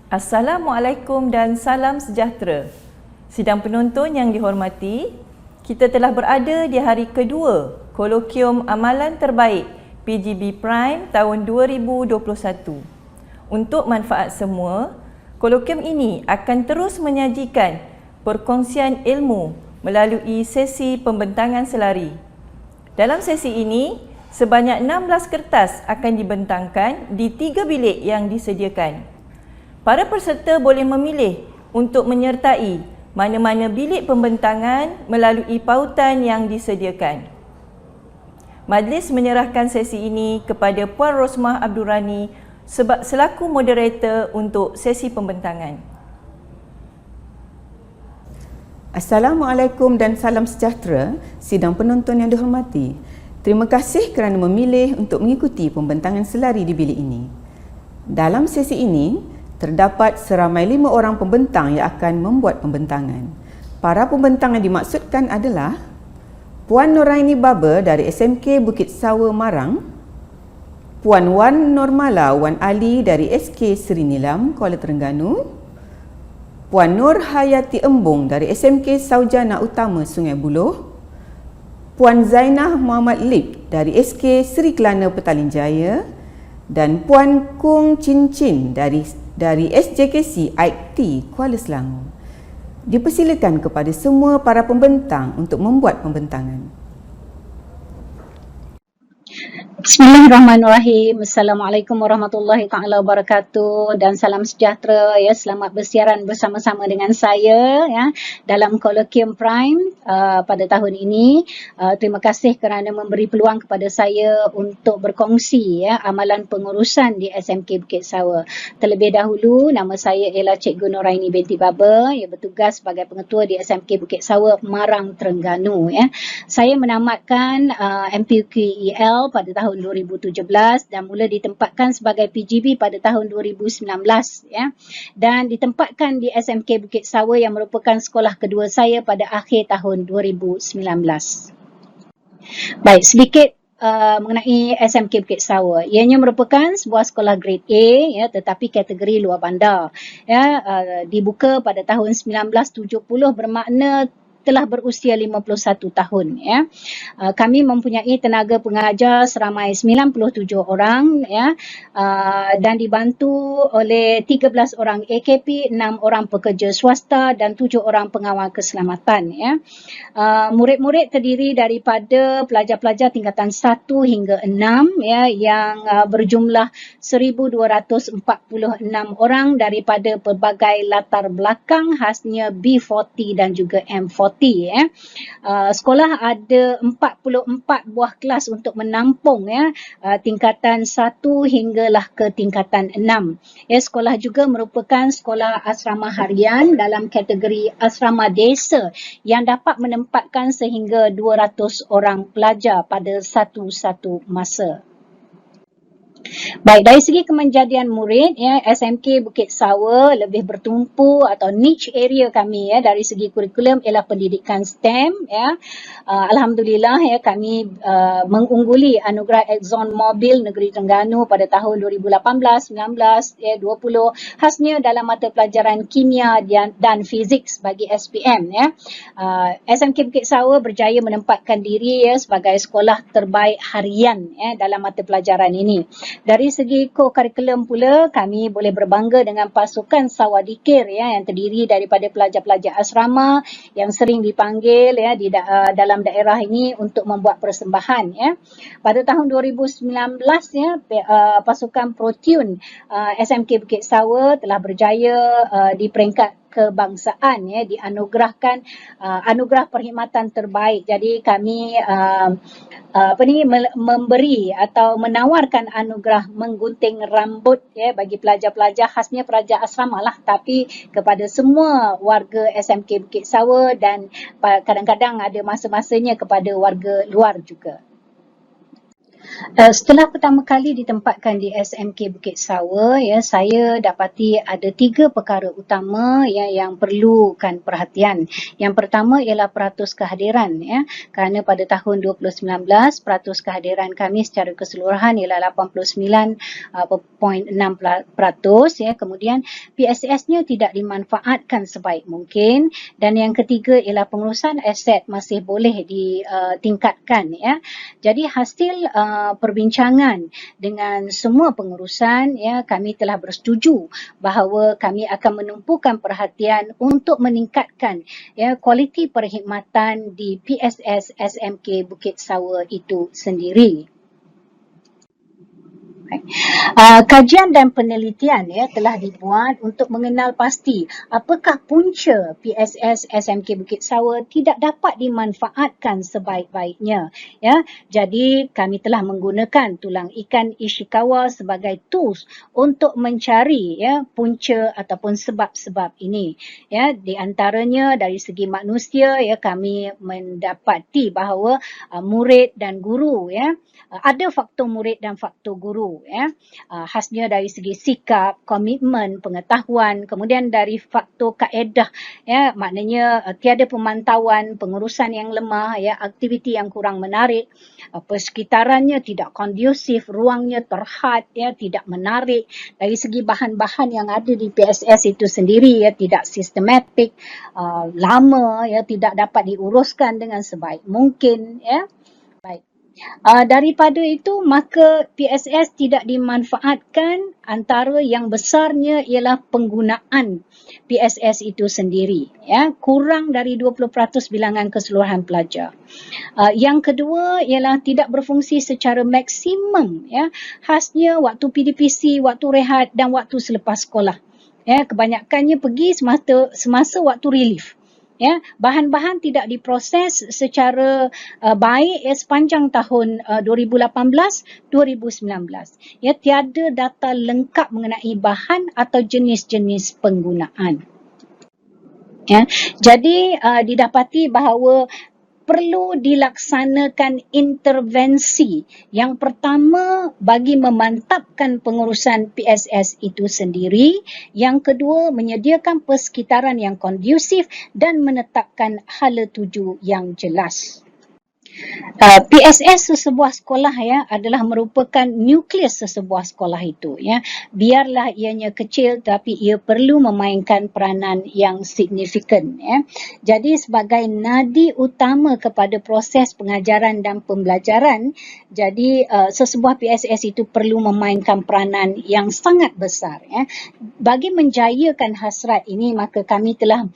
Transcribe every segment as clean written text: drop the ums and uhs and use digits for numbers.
Assalamualaikum dan salam sejahtera. Sidang penonton yang dihormati, kita telah berada di hari kedua Kolokium Amalan Terbaik PGB Prime tahun 2021. Untuk manfaat semua, kolokium ini akan terus menyajikan perkongsian ilmu melalui sesi pembentangan selari. Dalam sesi ini, sebanyak 16 kertas akan dibentangkan di 3 bilik yang disediakan. Para peserta boleh memilih untuk menyertai mana-mana bilik pembentangan melalui pautan yang disediakan. Majlis menyerahkan sesi ini kepada Puan Rosmah Abdul Rani selaku moderator untuk sesi pembentangan. Assalamualaikum dan salam sejahtera sidang penonton yang dihormati. Terima kasih kerana memilih untuk mengikuti pembentangan selari di bilik ini. Dalam sesi ini, terdapat seramai 5 orang pembentang yang akan membuat pembentangan. Para pembentang yang dimaksudkan adalah Puan Noraini Baba dari SMK Bukit Sawa Marang, Puan Wan Normala Wan Ali dari SK Seri Nilam Kuala Terengganu, Puan Nur Hayati Embong dari SMK Saujana Utama Sungai Buloh, Puan Zainah Muhammad Lip dari SK Seri Kelana Petaling Jaya dan Puan Kung Cincin dari SJKC IT Kuala Selangor. Dipersilakan kepada semua para pembentang untuk membuat pembentangan. Bismillahirrahmanirrahim. Assalamualaikum warahmatullahi taala wabarakatuh dan salam sejahtera ya. Selamat bersiaran bersama-sama dengan saya ya dalam Kolokium Prime pada tahun ini. Terima kasih kerana memberi peluang kepada saya untuk berkongsi ya amalan pengurusan di SMK Bukit Sawa. Terlebih dahulu, nama saya ialah Cikgu Noraini binti Baba yang bertugas sebagai pengetua di SMK Bukit Sawa Marang, Terengganu ya. Saya menamatkan MPQEL pada tahun 2017 dan mula ditempatkan sebagai PGB pada tahun 2019 ya, dan ditempatkan di SMK Bukit Sawa yang merupakan sekolah kedua saya pada akhir tahun 2019. Baik, sedikit mengenai SMK Bukit Sawa. Ianya merupakan sebuah sekolah grade A ya, tetapi kategori luar bandar ya, dibuka pada tahun 1970 bermakna telah berusia 51 tahun ya. Kami mempunyai tenaga pengajar seramai 97 orang ya, dan dibantu oleh 13 orang AKP, 6 orang pekerja swasta dan 7 orang pengawal keselamatan ya. Murid-murid terdiri daripada pelajar-pelajar tingkatan 1 hingga 6 ya, yang berjumlah 1246 orang daripada pelbagai latar belakang, khasnya B40 dan juga M40 ya. Sekolah ada 44 buah kelas untuk menampung ya, tingkatan 1 hinggalah ke tingkatan 6. Ya, sekolah juga merupakan sekolah asrama harian dalam kategori asrama desa yang dapat menempatkan sehingga 200 orang pelajar pada satu-satu masa. Baik, dari segi kemenjadian murid ya, SMK Bukit Sawa lebih bertumpu atau niche area kami ya dari segi kurikulum ialah pendidikan STEM ya. Alhamdulillah ya, kami mengungguli anugerah Exxon Mobil Negeri Terengganu pada tahun 2018, 19 ya, 20, khasnya dalam mata pelajaran kimia dan fizik bagi SPM ya. SMK Bukit Sawa berjaya menempatkan diri ya sebagai sekolah terbaik harian ya dalam mata pelajaran ini. Dari segi co-curriculum pula, kami boleh berbangga dengan pasukan Sawadikir ya, yang terdiri daripada pelajar-pelajar asrama yang sering dipanggil ya dalam daerah ini untuk membuat persembahan ya. Pada tahun 2019 ya, pasukan Protune SMK Bukit Sawa telah berjaya di peringkat kebangsaan ya, dianugerahkan anugerah perkhidmatan terbaik. Jadi kami memberi atau menawarkan anugerah menggunting rambut ya bagi pelajar-pelajar, khasnya pelajar asrama lah, tapi kepada semua warga SMK Bukit Sawa dan kadang-kadang ada masa-masanya kepada warga luar juga. Setelah pertama kali ditempatkan di SMK Bukit Sawer, ya, saya dapati ada 3 perkara utama yang perlukan perhatian. Yang pertama ialah peratus kehadiran, ya, kerana pada tahun 2019 peratus kehadiran kami secara keseluruhan ialah 89.6%, ya. Kemudian PSS-nya tidak dimanfaatkan sebaik mungkin, dan yang ketiga ialah pengurusan aset masih boleh ditingkatkan, ya. Jadi hasil perbincangan dengan semua pengurusan, ya, kami telah bersetuju bahawa kami akan menumpukan perhatian untuk meningkatkan, ya, kualiti perkhidmatan di PSS SMK Bukit Sawer itu sendiri. Kajian dan penelitian, ya, telah dibuat untuk mengenal pasti apakah punca PSS SMK Bukit Sawer tidak dapat dimanfaatkan sebaik-baiknya, ya. Jadi kami telah menggunakan tulang ikan Ishikawa sebagai tools untuk mencari, ya, punca ataupun sebab-sebab ini, ya. Di antaranya dari segi manusia, ya, kami mendapati bahawa murid dan guru, ya, ada faktor murid dan faktor guru, ya. Khasnya dari segi sikap, komitmen, pengetahuan, kemudian dari faktor kaedah, ya, maknanya tiada pemantauan, pengurusan yang lemah, ya, aktiviti yang kurang menarik, persekitarannya tidak kondusif, ruangnya terhad, ya, tidak menarik. Dari segi bahan-bahan yang ada di PSS itu sendiri, ya, tidak sistematik, lama, ya, tidak dapat diuruskan dengan sebaik mungkin, ya. Baik. Daripada itu, maka PSS tidak dimanfaatkan. Antara yang besarnya ialah penggunaan PSS itu sendiri, ya, kurang dari 20% bilangan keseluruhan pelajar. Yang kedua ialah tidak berfungsi secara maksimum, ya, khasnya waktu PDPC, waktu rehat dan waktu selepas sekolah, ya. Kebanyakannya pergi semasa waktu relief, ya. Bahan-bahan tidak diproses secara baik, ya, sepanjang tahun 2018-2019. Ya, tiada data lengkap mengenai bahan atau jenis-jenis penggunaan. Ya, jadi didapati bahawa perlu dilaksanakan intervensi. Yang pertama, bagi memantapkan pengurusan PSS itu sendiri. Yang kedua, menyediakan persekitaran yang kondusif dan menetapkan hala tuju yang jelas. PSS sesebuah sekolah, ya, adalah merupakan nukleus sesebuah sekolah itu, ya. Biarlah ianya kecil tapi ia perlu memainkan peranan yang signifikan, ya. Jadi sebagai nadi utama kepada proses pengajaran dan pembelajaran, jadi sesebuah PSS itu perlu memainkan peranan yang sangat besar, ya. Bagi menjayakan hasrat ini, maka kami telah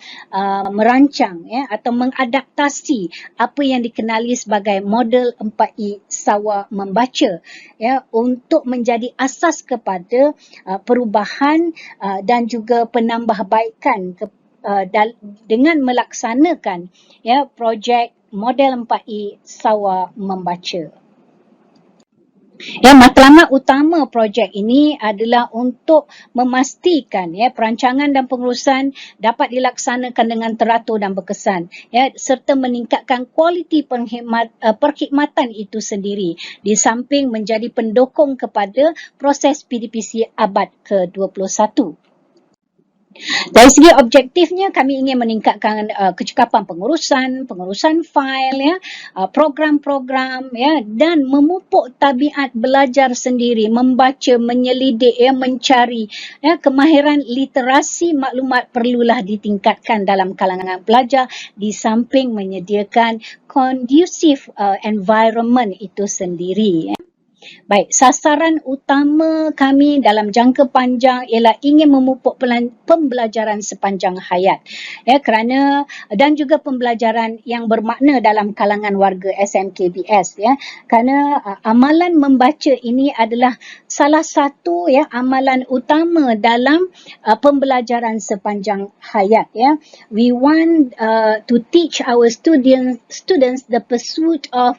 merancang, ya, atau mengadaptasi apa yang dikenali sebagai model 4I Sawa Membaca, ya, untuk menjadi asas kepada perubahan dan juga penambahbaikan dengan melaksanakan, ya, projek model 4I Sawa Membaca. Ya, matlamat utama projek ini adalah untuk memastikan, ya, perancangan dan pengurusan dapat dilaksanakan dengan teratur dan berkesan, ya, serta meningkatkan kualiti perkhidmatan itu sendiri, di samping menjadi pendukung kepada proses PDPC abad ke-21. Dari segi objektifnya, kami ingin meningkatkan kecekapan pengurusan fail, ya, program-program, ya, dan memupuk tabiat belajar sendiri, membaca, menyelidik, ya, mencari, ya. Kemahiran literasi maklumat perlulah ditingkatkan dalam kalangan pelajar, di samping menyediakan conducive environment itu sendiri, ya. Baik, sasaran utama kami dalam jangka panjang ialah ingin memupuk pembelajaran sepanjang hayat, ya, kerana dan juga pembelajaran yang bermakna dalam kalangan warga SMKBS, ya, kerana amalan membaca ini adalah salah satu, ya, amalan utama dalam pembelajaran sepanjang hayat, ya. We want to teach our students the pursuit of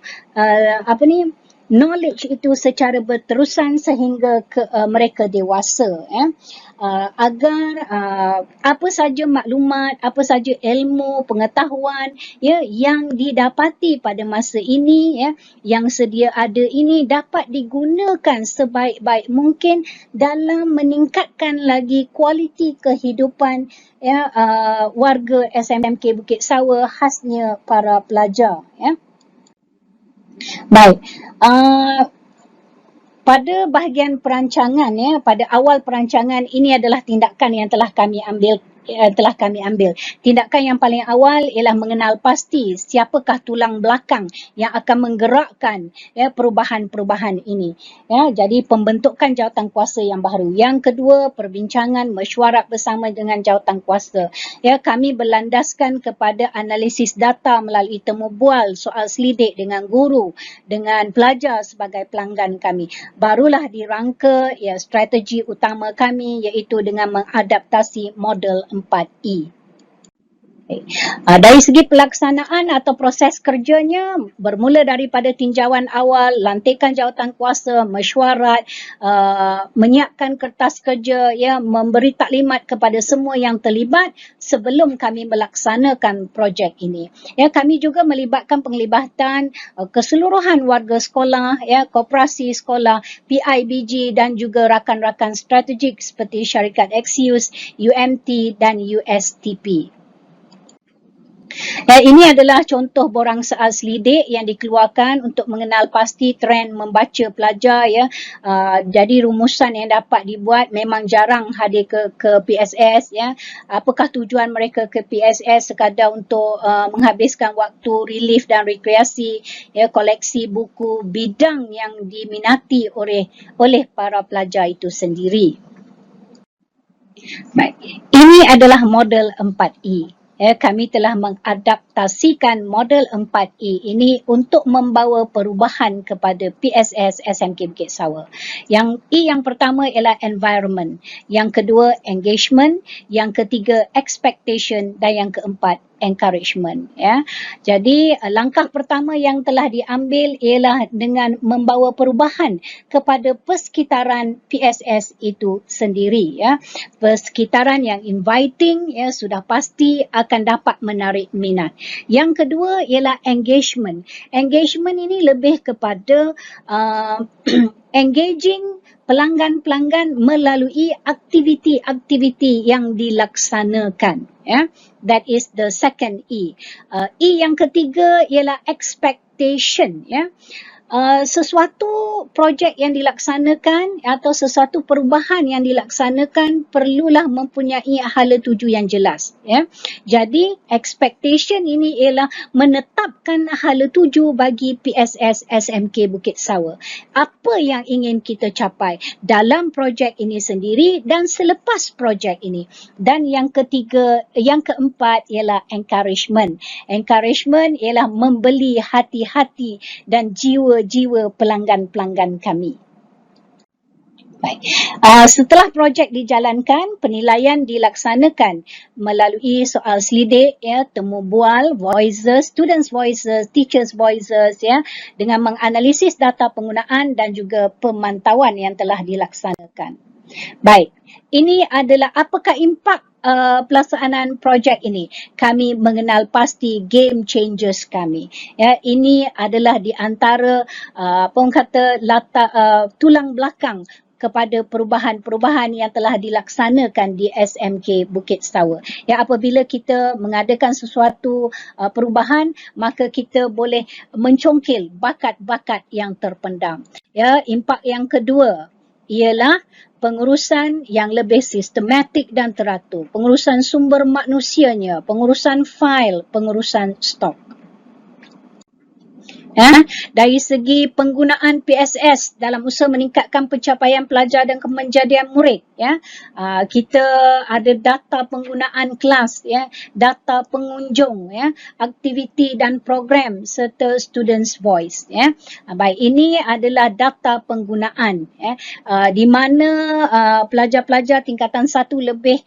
knowledge itu secara berterusan sehingga mereka dewasa, agar apa saja maklumat, apa saja ilmu, pengetahuan yang didapati pada masa ini, yang sedia ada ini dapat digunakan sebaik-baik mungkin dalam meningkatkan lagi kualiti kehidupan warga SMK Bukit Sawa, khasnya para pelajar. Baik. Pada bahagian perancangan, pada awal perancangan, ini adalah tindakan yang telah kami ambil. Tindakan yang paling awal ialah mengenal pasti siapakah tulang belakang yang akan menggerakkan perubahan-perubahan ini. Jadi pembentukan jawatan kuasa yang baru. Yang kedua, perbincangan mesyuarat bersama dengan jawatan kuasa. Kami berlandaskan kepada analisis data melalui temu bual, soal selidik dengan guru, dengan pelajar sebagai pelanggan kami. Barulah dirangka strategi utama kami, iaitu dengan mengadaptasi model 4E. Dari segi pelaksanaan atau proses kerjanya, bermula daripada tinjauan awal, lantikan jawatan kuasa, mesyuarat, menyiapkan kertas kerja, memberi taklimat kepada semua yang terlibat sebelum kami melaksanakan projek ini. Kami juga melibatkan penglibatan keseluruhan warga sekolah, koperasi sekolah, PIBG dan juga rakan-rakan strategik seperti syarikat Axius, UMT dan USTP. Ini adalah contoh borang soal selidik yang dikeluarkan untuk mengenal pasti trend membaca pelajar. Jadi rumusan yang dapat dibuat memang jarang hadir ke PSS. Apakah tujuan mereka ke PSS? Sekadar untuk menghabiskan waktu relief dan rekreasi, koleksi buku bidang yang diminati oleh para pelajar itu sendiri. Baik. Ini adalah model 4E. Kami telah mengadaptasikan model 4E ini untuk membawa perubahan kepada PSS SMK Bukit Sawa. Yang E yang pertama ialah environment, yang kedua engagement, yang ketiga expectation dan yang keempat encouragement. Jadi langkah pertama yang telah diambil ialah dengan membawa perubahan kepada persekitaran PSS itu sendiri. Persekitaran yang inviting sudah pasti akan dapat menarik minat. Yang kedua ialah engagement. Engagement ini lebih kepada engaging pelanggan-pelanggan melalui aktiviti-aktiviti yang dilaksanakan. That is the second E. E yang ketiga ialah expectation. Sesuatu projek yang dilaksanakan atau sesuatu perubahan yang dilaksanakan perlulah mempunyai hala tuju yang jelas. Jadi expectation ini ialah menetapkan hala tuju bagi PSS SMK Bukit Sawa. Apa yang ingin kita capai dalam projek ini sendiri dan selepas projek ini. Dan yang keempat ialah encouragement. Encouragement ialah membeli hati-hati dan jiwa pelanggan-pelanggan kami. Baik. Setelah projek dijalankan, penilaian dilaksanakan melalui soal selidik, temu bual, voices, students voices, teachers voices, dengan menganalisis data penggunaan dan juga pemantauan yang telah dilaksanakan. Baik, ini adalah apakah impak pelaksanaan projek ini. Kami mengenal pasti game changers kami. Ini adalah di antara tulang belakang kepada perubahan-perubahan yang telah dilaksanakan di SMK Bukit Sawa. Apabila kita mengadakan sesuatu perubahan, maka kita boleh mencongkil bakat-bakat yang terpendam. Impak yang kedua ialah pengurusan yang lebih sistematik dan teratur, pengurusan sumber manusianya, pengurusan fail, pengurusan stok. Dari segi penggunaan PSS dalam usaha meningkatkan pencapaian pelajar dan kemenjadian murid, kita ada data penggunaan kelas, data pengunjung, aktiviti dan program serta students voice. Baik, ini adalah data penggunaan, di mana pelajar-pelajar tingkatan 1 lebih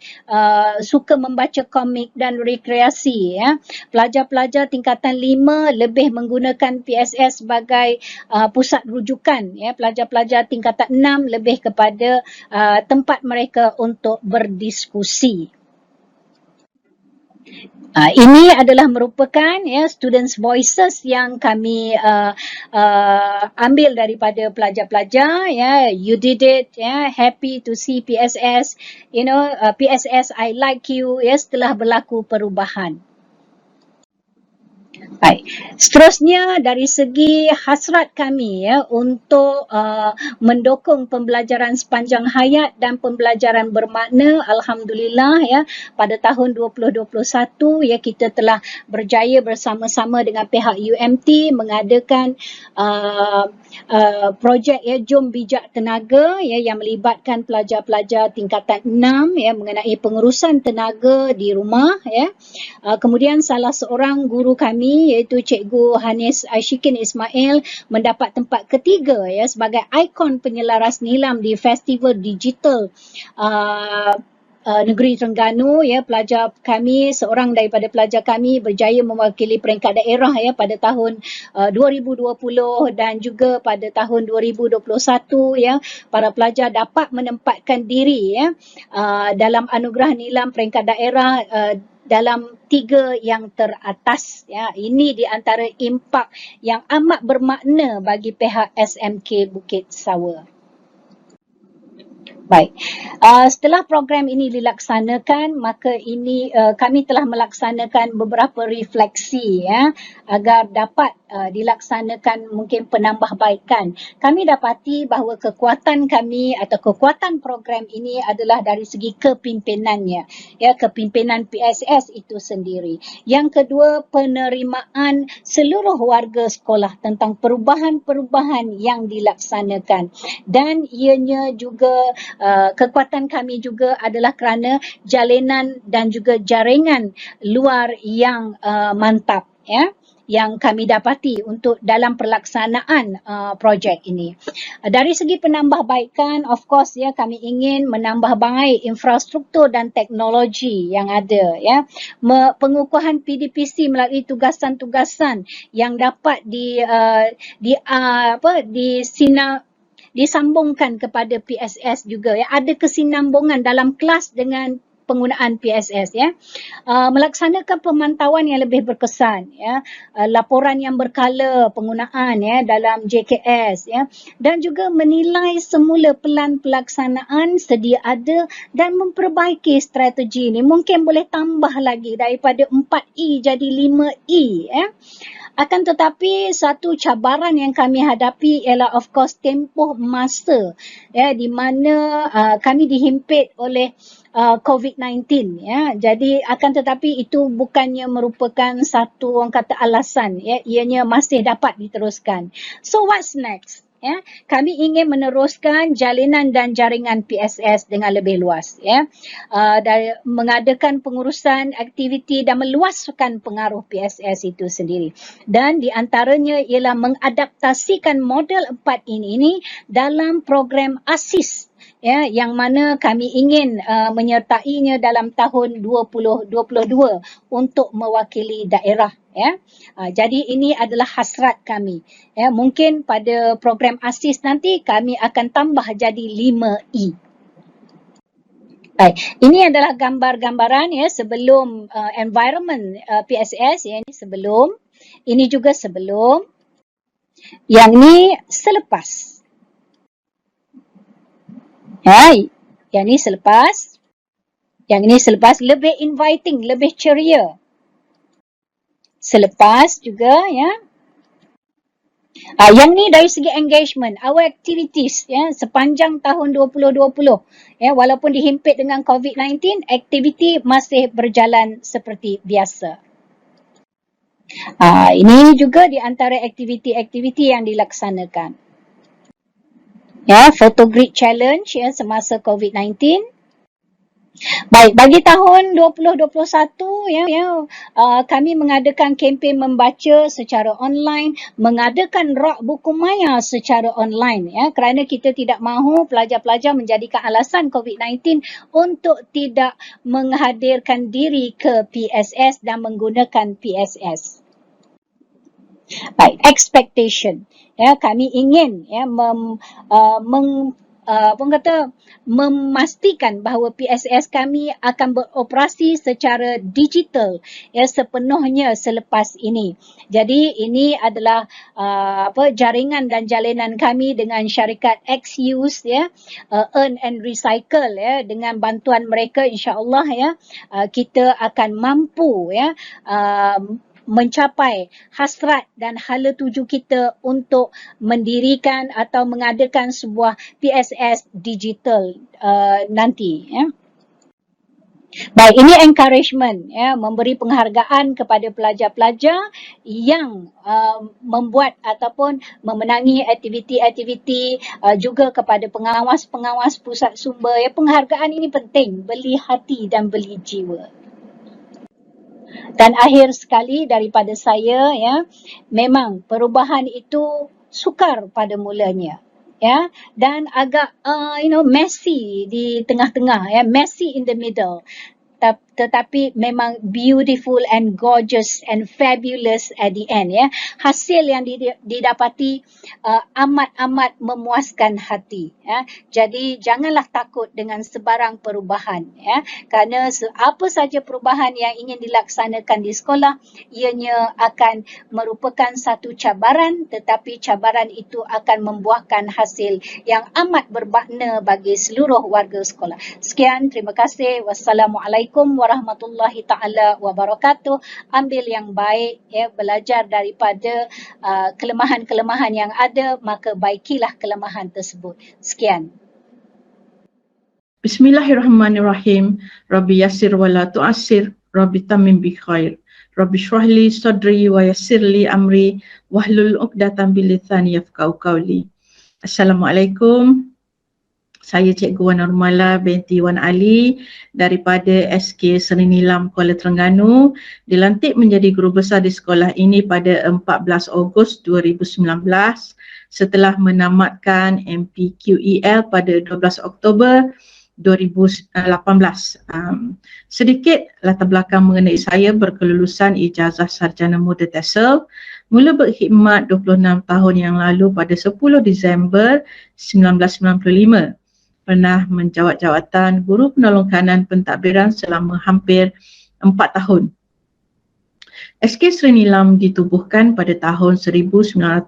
suka membaca komik dan rekreasi. Pelajar-pelajar tingkatan 5 lebih menggunakan PSS PSS sebagai pusat rujukan, ya, pelajar-pelajar tingkatan 6 lebih kepada tempat mereka untuk berdiskusi. Ini adalah merupakan, ya, students voices yang kami ambil daripada pelajar-pelajar, ya. You did it, ya, happy to see PSS, PSS I like you, ya, setelah berlaku perubahan. Baik. Seterusnya dari segi hasrat kami, ya, untuk mendukung pembelajaran sepanjang hayat dan pembelajaran bermakna, alhamdulillah, ya, pada tahun 2021, ya, kita telah berjaya bersama-sama dengan pihak UMT mengadakan projek, ya, Jom Bijak Tenaga, ya, yang melibatkan pelajar-pelajar tingkatan 6, ya, mengenai pengurusan tenaga di rumah, ya. Kemudian salah seorang guru kami iaitu Cikgu Hanis Aishikin Ismail mendapat tempat ketiga, ya, sebagai ikon penyelaras nilam di Festival Digital Negeri Terengganu, ya. Pelajar kami, seorang daripada pelajar kami berjaya mewakili peringkat daerah, ya, pada tahun 2020 dan juga pada tahun 2021, ya. Para pelajar dapat menempatkan diri, ya, dalam anugerah nilam peringkat daerah dalam 3 yang teratas, ya. Ini di antara impak yang amat bermakna bagi pihak SMK Bukit Sawa. Baik. Setelah program ini dilaksanakan, maka ini kami telah melaksanakan beberapa refleksi, ya, agar dapat dilaksanakan mungkin penambahbaikan. Kami dapati bahawa kekuatan kami atau kekuatan program ini adalah dari segi kepimpinannya, ya, kepimpinan PSS itu sendiri. Yang kedua, penerimaan seluruh warga sekolah tentang perubahan-perubahan yang dilaksanakan, dan ianya juga kekuatan kami juga adalah kerana jalinan dan juga jaringan luar yang mantap, ya, yang kami dapati untuk dalam pelaksanaan projek ini. Dari segi penambahbaikan, of course, ya, kami ingin menambah baik infrastruktur dan teknologi yang ada, ya. Pengukuhan PDPC melalui tugasan-tugasan yang dapat disambungkan kepada PSS juga, ya. Ada kesinambungan dalam kelas dengan penggunaan PSS, ya. Melaksanakan pemantauan yang lebih berkesan, ya. Laporan yang berkala penggunaan, ya, dalam JKS, ya, dan juga menilai semula pelan pelaksanaan sedia ada dan memperbaiki strategi ini. Mungkin boleh tambah lagi daripada 4E jadi 5E, ya. Akan tetapi satu cabaran yang kami hadapi ialah of course tempoh masa, ya, di mana kami dihimpit oleh COVID-19, ya. Jadi akan tetapi itu bukannya merupakan satu orang kata alasan, ya, ianya masih dapat diteruskan. So what's next? Ya, kami ingin meneruskan jalinan dan jaringan PSS dengan lebih luas, ya. Mengadakan pengurusan aktiviti dan meluaskan pengaruh PSS itu sendiri. Dan di antaranya ialah mengadaptasikan model 4 ini dalam program ASIS, ya, yang mana kami ingin menyertainya dalam tahun 2022 untuk mewakili daerah, ya. Jadi ini adalah hasrat kami, ya. Mungkin pada program ASIS nanti kami akan tambah jadi 5E. Baik, ini adalah gambar-gambaran, ya, sebelum environment PSS, ya. Ini sebelum, ini juga sebelum, yang ni selepas. Hai, yang ni selepas, yang ini selepas, lebih inviting, lebih ceria. Selepas juga, ya. Yang ni dari segi engagement, our activities, ya, sepanjang tahun 2020, ya, walaupun dihimpit dengan COVID-19, aktiviti masih berjalan seperti biasa. Ini juga di antara aktiviti-aktiviti yang dilaksanakan. Ya, photo grid challenge, ya, semasa COVID-19. Baik, bagi tahun 2021, ya, kami mengadakan kempen membaca secara online, mengadakan rak buku maya secara online, ya, kerana kita tidak mahu pelajar-pelajar menjadikan alasan COVID-19 untuk tidak menghadirkan diri ke PSS dan menggunakan PSS. Baik, expectation. Ya, kami ingin memastikan bahawa PSS kami akan beroperasi secara digital sepenuhnya selepas ini. Jadi ini adalah jaringan dan jalinan kami dengan syarikat XUse Earn and Recycle dengan bantuan mereka insya-Allah kita akan mampu mencapai hasrat dan hala tuju kita untuk mendirikan atau mengadakan sebuah PSS digital nanti. Baik, ini encouragement memberi penghargaan kepada pelajar-pelajar yang membuat ataupun memenangi aktiviti-aktiviti juga kepada pengawas-pengawas pusat sumber. Penghargaan ini penting, beli hati dan beli jiwa. Dan akhir sekali daripada saya memang perubahan itu sukar pada mulanya dan agak messy di tengah-tengah messy in the middle, tetapi memang beautiful and gorgeous and fabulous at the end. Hasil yang didapati amat-amat memuaskan hati. Jadi janganlah takut dengan sebarang perubahan. Kerana apa saja perubahan yang ingin dilaksanakan di sekolah, ianya akan merupakan satu cabaran, tetapi cabaran itu akan membuahkan hasil yang amat bermakna bagi seluruh warga sekolah. Sekian, terima kasih. Wassalamualaikum warahmatullahi ta'ala wabarakatuh. Ambil yang baik, belajar daripada kelemahan-kelemahan yang ada, maka baikilah kelemahan tersebut. Sekian. Bismillahirrahmanirrahim. Rabbi yassir wa la tu'assir. Rabbi tamim bi khair. Rabbi shrahli sadri wa yassirli amri wahlul 'uqdatam bil lisani yafqahu qawli. Assalamualaikum. Saya Cikgu Wan Nurmala binti Wan Ali daripada SK Seri Nilam Kuala Terengganu, dilantik menjadi guru besar di sekolah ini pada 14 Ogos 2019 setelah menamatkan MPQEL pada 12 Oktober 2018. Sedikit latar belakang mengenai saya: berkelulusan ijazah sarjana muda TESOL, mula berkhidmat 26 tahun yang lalu pada 10 Disember 1995. Pernah menjawat jawatan guru penolong kanan pentadbiran selama hampir 4 tahun. SK Seri Nilam ditubuhkan pada tahun 1952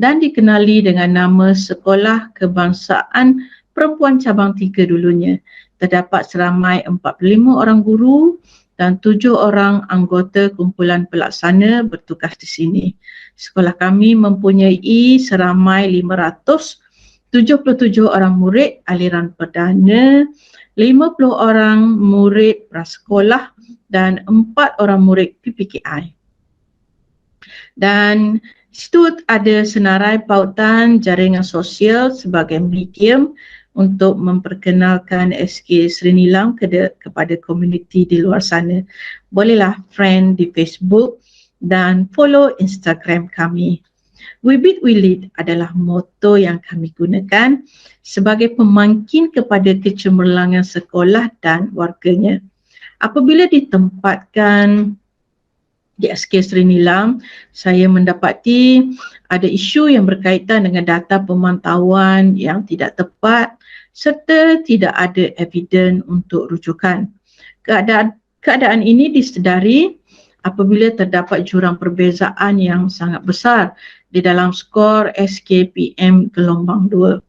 dan dikenali dengan nama Sekolah Kebangsaan Perempuan Cabang 3 dulunya. Terdapat seramai 45 orang guru dan 7 orang anggota kumpulan pelaksana bertugas di sini. Sekolah kami mempunyai seramai 577 orang murid aliran perdana, 50 orang murid prasekolah dan 4 orang murid PPKI. Dan situ ada senarai pautan jaringan sosial sebagai medium untuk memperkenalkan SK Seri Nilam kepada komuniti di luar sana. Bolehlah friend di Facebook dan follow Instagram kami. We Beat We Lead adalah moto yang kami gunakan sebagai pemangkin kepada kecemerlangan sekolah dan warganya. Apabila ditempatkan di SK Seri Nilam, saya mendapati ada isu yang berkaitan dengan data pemantauan yang tidak tepat serta tidak ada evidence untuk rujukan. Keadaan ini disedari apabila terdapat jurang perbezaan yang sangat besar di dalam skor SKPM gelombang 2.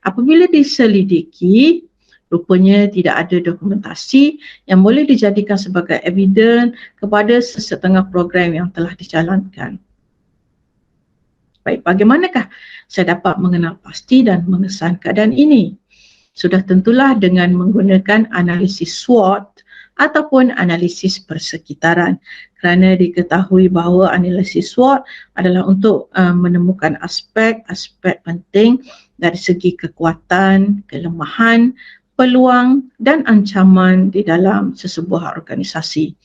Apabila diselidiki, rupanya tidak ada dokumentasi yang boleh dijadikan sebagai evidence kepada sesetengah program yang telah dijalankan. Baik, bagaimanakah saya dapat mengenal pasti dan mengesan keadaan ini? Sudah tentulah dengan menggunakan analisis SWOT ataupun analisis persekitaran, kerana diketahui bahawa analisis SWOT adalah untuk menemukan aspek-aspek penting dari segi kekuatan, kelemahan, peluang dan ancaman di dalam sesebuah organisasi.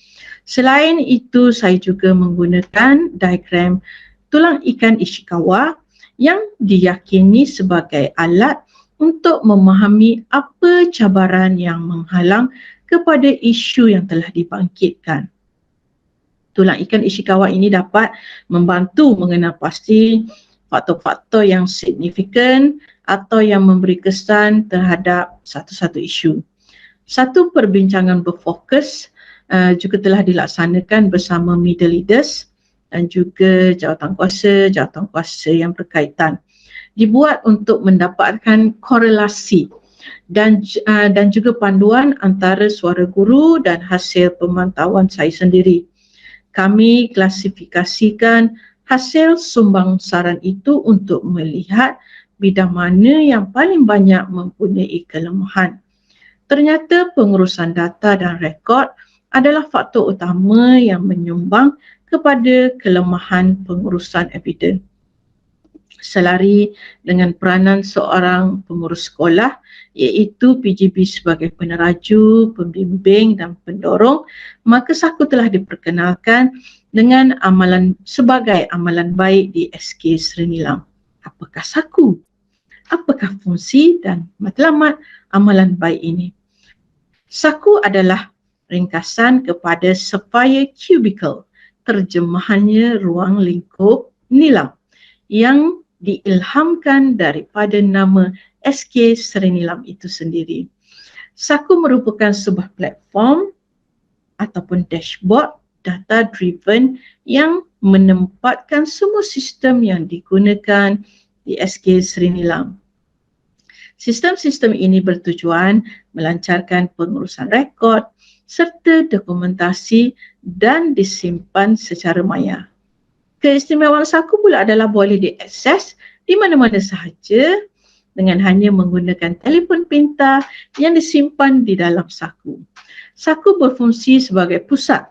Selain itu, saya juga menggunakan diagram tulang ikan Ishikawa yang diyakini sebagai alat untuk memahami apa cabaran yang menghalang kepada isu yang telah dibangkitkan. Tulang ikan Ishikawa ini dapat membantu mengenal pasti faktor-faktor yang signifikan atau yang memberi kesan terhadap satu-satu isu. Satu perbincangan berfokus juga telah dilaksanakan bersama media leaders dan juga jawatan kuasa yang berkaitan. Dibuat untuk mendapatkan korelasi dan juga panduan antara suara guru dan hasil pemantauan saya sendiri. Kami klasifikasikan hasil sumbang saran itu untuk melihat bidang mana yang paling banyak mempunyai kelemahan. Ternyata pengurusan data dan rekod adalah faktor utama yang menyumbang kepada kelemahan pengurusan evidens. Selari dengan peranan seorang pengurus sekolah iaitu PGB sebagai peneraju, pembimbing dan pendorong, maka SAKU telah diperkenalkan dengan sebagai amalan baik di SK Seri Nilam. Apakah SAKU? Apakah fungsi dan matlamat amalan baik ini? SAKU adalah ringkasan kepada Sapphire Cubicle, terjemahannya ruang lingkup nilam, yang diilhamkan daripada nama SK Seri Nilam itu sendiri. SAKU merupakan sebuah platform ataupun dashboard data driven yang menempatkan semua sistem yang digunakan di SK Seri Nilam. Sistem-sistem ini bertujuan melancarkan pengurusan rekod serta dokumentasi dan disimpan secara maya. Keistimewaan SAKU pula adalah boleh diakses di mana-mana sahaja dengan hanya menggunakan telefon pintar yang disimpan di dalam SAKU. SAKU berfungsi sebagai pusat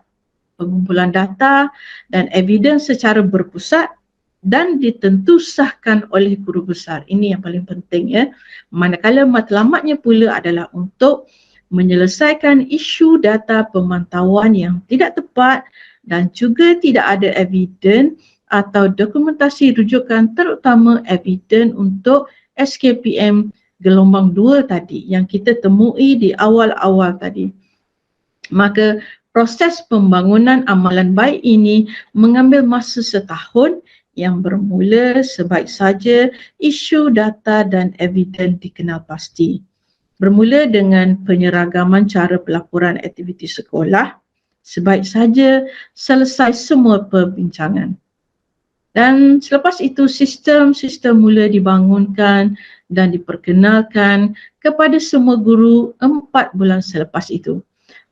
pengumpulan data dan evidens secara berpusat dan ditentusahkan oleh guru besar. Ini yang paling penting ya. Manakala matlamatnya pula adalah untuk menyelesaikan isu data pemantauan yang tidak tepat dan juga tidak ada evidens atau dokumentasi rujukan, terutama evidens untuk SKPM gelombang 2 tadi yang kita temui di awal-awal tadi. Maka proses pembangunan amalan baik ini mengambil masa setahun yang bermula sebaik saja isu data dan evidens dikenal pasti. Bermula dengan penyeragaman cara pelaporan aktiviti sekolah, sebaik saja selesai semua perbincangan. Dan selepas itu sistem-sistem mula dibangunkan dan diperkenalkan kepada semua guru 4 bulan selepas itu.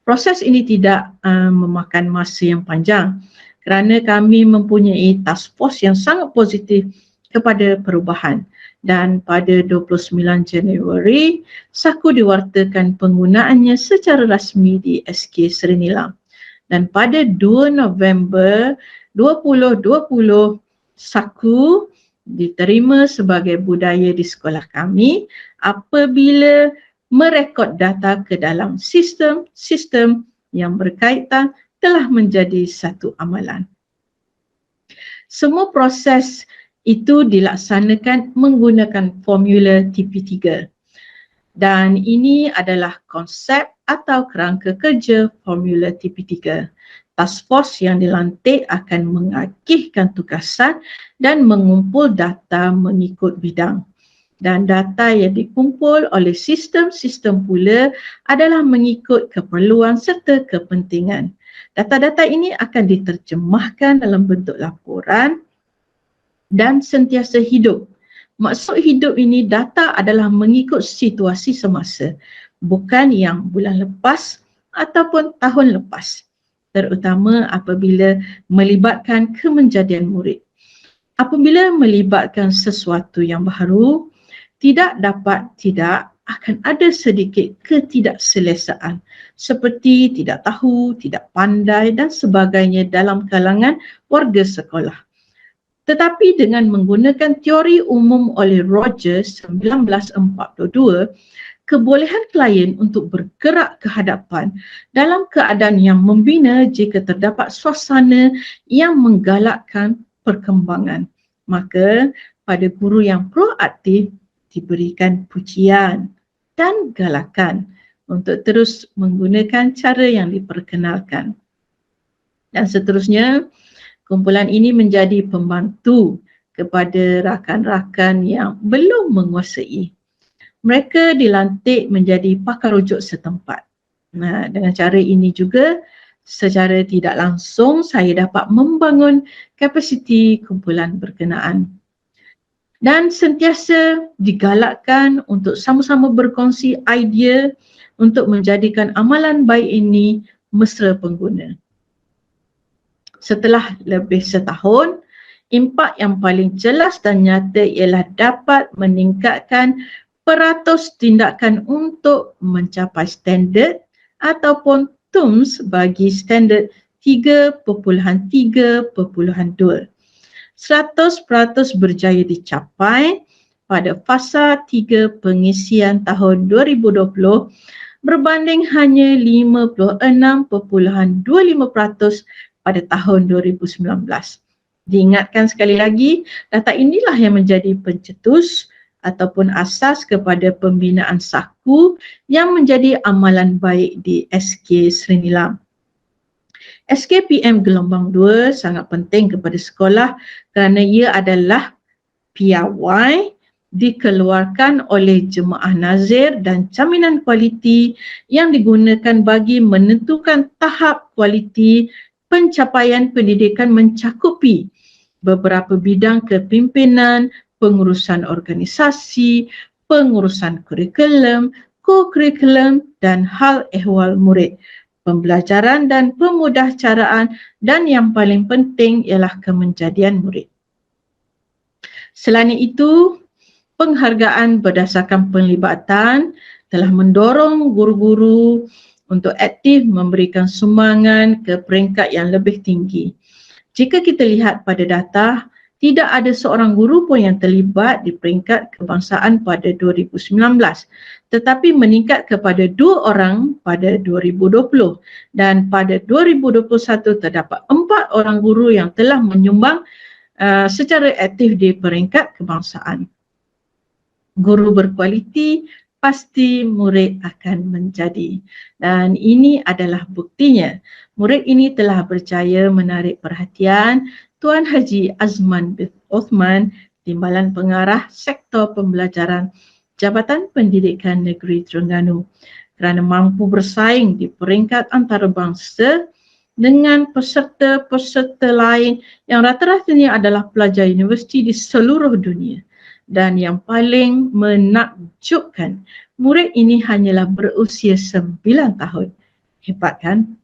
Proses ini tidak memakan masa yang panjang kerana kami mempunyai task force yang sangat positif kepada perubahan. Dan pada 29 Januari, SAKU diwartakan penggunaannya secara rasmi di SK Seri Nilam. Dan pada 2 November 2020, SAKU diterima sebagai budaya di sekolah kami apabila merekod data ke dalam sistem-sistem yang berkaitan telah menjadi satu amalan. Semua proses itu dilaksanakan menggunakan formula TP3 dan ini adalah konsep atau kerangka kerja formula TP3. Task force yang dilantik akan mengakihkan tugasan dan mengumpul data mengikut bidang. Dan data yang dikumpul oleh sistem-sistem pula adalah mengikut keperluan serta kepentingan. Data-data ini akan diterjemahkan dalam bentuk laporan dan sentiasa hidup. Maksud hidup ini, data adalah mengikut situasi semasa, bukan yang bulan lepas ataupun tahun lepas, terutama apabila melibatkan kemenjadian murid. Apabila melibatkan sesuatu yang baru, tidak akan ada sedikit ketidakselesaan seperti tidak tahu, tidak pandai dan sebagainya dalam kalangan warga sekolah. Tetapi dengan menggunakan teori umum oleh Rogers 1942, kebolehan klien untuk bergerak ke hadapan dalam keadaan yang membina jika terdapat suasana yang menggalakkan perkembangan. Maka pada guru yang proaktif diberikan pujian dan galakan untuk terus menggunakan cara yang diperkenalkan. Dan seterusnya, kumpulan ini menjadi pembantu kepada rakan-rakan yang belum menguasai. Mereka dilantik menjadi pakar rujuk setempat. Nah, dengan cara ini juga secara tidak langsung saya dapat membangun kapasiti kumpulan berkenaan. Dan sentiasa digalakkan untuk sama-sama berkongsi idea untuk menjadikan amalan baik ini mesra pengguna. Setelah lebih setahun, impak yang paling jelas dan nyata ialah dapat meningkatkan peratus tindakan untuk mencapai standard ataupun TUMS bagi standard 3.3.2. 100% berjaya dicapai pada fasa 3 pengisian tahun 2020 berbanding hanya 56.25% pada tahun 2019. Diingatkan sekali lagi, data inilah yang menjadi pencetus ataupun asas kepada pembinaan SAKU yang menjadi amalan baik di SK Sri Nilam. SKPM Gelombang 2 sangat penting kepada sekolah kerana ia adalah piawai dikeluarkan oleh Jemaah Nazir dan jaminan kualiti yang digunakan bagi menentukan tahap kualiti pencapaian pendidikan mencakupi beberapa bidang kepimpinan, pengurusan organisasi, pengurusan kurikulum, ko-kurikulum dan hal ehwal murid, pembelajaran dan pemudahcaraan, dan yang paling penting ialah kemenjadian murid. Selain itu, penghargaan berdasarkan penglibatan telah mendorong guru-guru untuk aktif memberikan sumbangan ke peringkat yang lebih tinggi. Jika kita lihat pada data, tidak ada seorang guru pun yang terlibat di peringkat kebangsaan pada 2019, tetapi meningkat kepada 2 orang pada 2020 dan pada 2021 terdapat 4 orang guru yang telah menyumbang secara aktif di peringkat kebangsaan. Guru berkualiti pasti murid akan menjadi, dan ini adalah buktinya. Murid ini telah berjaya menarik perhatian Tuan Haji Azman bin Othman, Timbalan Pengarah Sektor Pembelajaran Jabatan Pendidikan Negeri Terengganu, kerana mampu bersaing di peringkat antarabangsa dengan peserta-peserta lain yang rata-ratanya adalah pelajar universiti di seluruh dunia. Dan yang paling menakjubkan, murid ini hanyalah berusia 9 tahun. Hebat kan?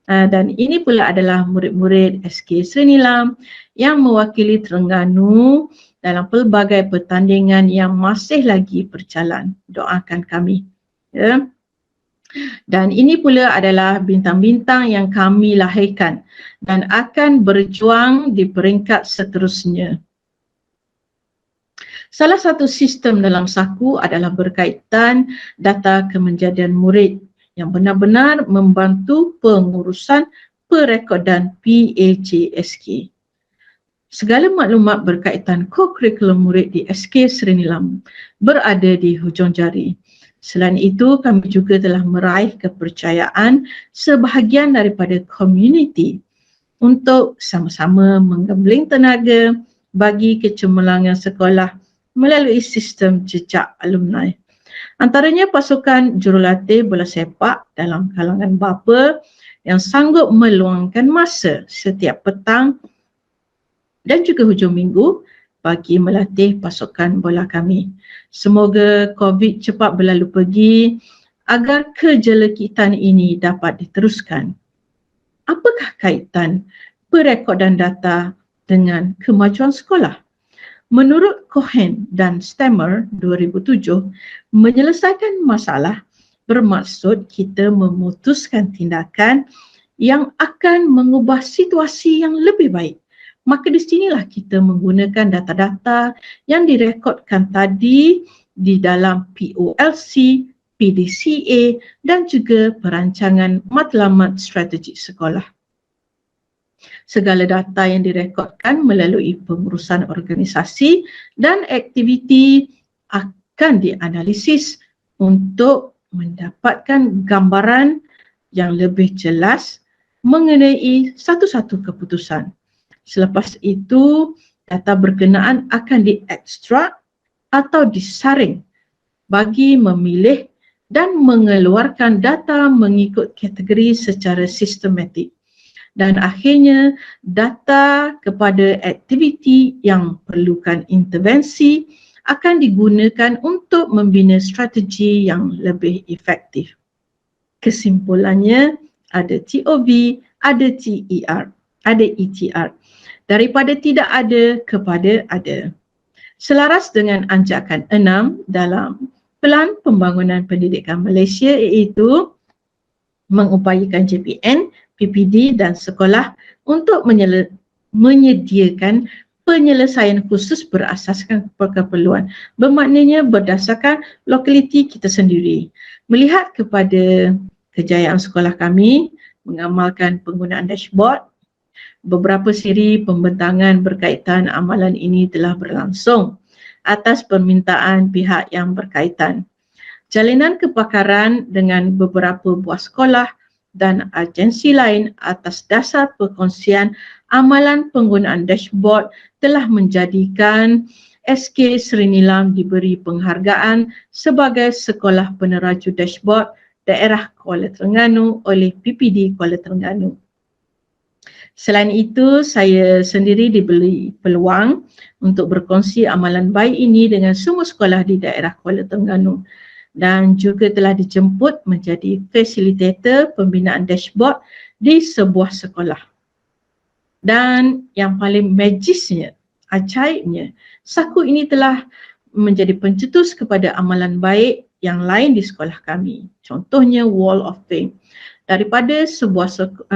Dan ini pula adalah murid-murid SK Sri Nilam yang mewakili Terengganu dalam pelbagai pertandingan yang masih lagi berjalan. Doakan kami. Ya. Dan ini pula adalah bintang-bintang yang kami lahirkan dan akan berjuang di peringkat seterusnya. Salah satu sistem dalam SAKU adalah berkaitan data kemenjadian murid yang benar-benar membantu pengurusan perekodan PAJSK. Segala maklumat berkaitan ko-kurikulum murid di SK Sri Nilam berada di hujung jari. Selain itu, kami juga telah meraih kepercayaan sebahagian daripada komuniti untuk sama-sama menggembling tenaga bagi kecemerlangan sekolah melalui sistem jejak alumni. Antaranya pasukan jurulatih bola sepak dalam kalangan bapa yang sanggup meluangkan masa setiap petang dan juga hujung minggu bagi melatih pasukan bola kami. Semoga COVID cepat berlalu pergi agar kejelekitan ini dapat diteruskan. Apakah kaitan perekodan data dengan kemajuan sekolah? Menurut Cohen dan Stammer 2007, menyelesaikan masalah bermaksud kita memutuskan tindakan yang akan mengubah situasi yang lebih baik. Maka di sinilah kita menggunakan data-data yang direkodkan tadi di dalam POLC, PDCA dan juga perancangan matlamat strategik sekolah. Segala data yang direkodkan melalui pengurusan organisasi dan aktiviti akan dianalisis untuk mendapatkan gambaran yang lebih jelas mengenai satu-satu keputusan. Selepas itu, data berkenaan akan diekstrak atau disaring bagi memilih dan mengeluarkan data mengikut kategori secara sistematik. Dan akhirnya, data kepada aktiviti yang perlukan intervensi akan digunakan untuk membina strategi yang lebih efektif. Kesimpulannya, ada TOV, ada TER, ada ETR. Daripada tidak ada kepada ada. Selaras dengan anjakan 6 dalam Pelan Pembangunan Pendidikan Malaysia, iaitu mengupayakan JPN, PPD dan sekolah untuk menyediakan penyelesaian khusus berasaskan keperluan. Bermaknanya berdasarkan lokaliti kita sendiri. Melihat kepada kejayaan sekolah kami, mengamalkan penggunaan dashboard, beberapa siri pembentangan berkaitan amalan ini telah berlangsung atas permintaan pihak yang berkaitan. Jalinan kepakaran dengan beberapa buah sekolah dan agensi lain atas dasar perkongsian amalan penggunaan dashboard telah menjadikan SK Seri Nilam diberi penghargaan sebagai Sekolah Peneraju Dashboard Daerah Kuala Terengganu oleh PPD Kuala Terengganu. Selain itu, saya sendiri diberi peluang untuk berkongsi amalan baik ini dengan semua sekolah di daerah Kuala Terengganu dan juga telah dijemput menjadi fasilitator pembinaan dashboard di sebuah sekolah. Dan yang paling magisnya, ajaibnya, saku ini telah menjadi pencetus kepada amalan baik yang lain di sekolah kami. Contohnya Wall of Fame. Daripada sebuah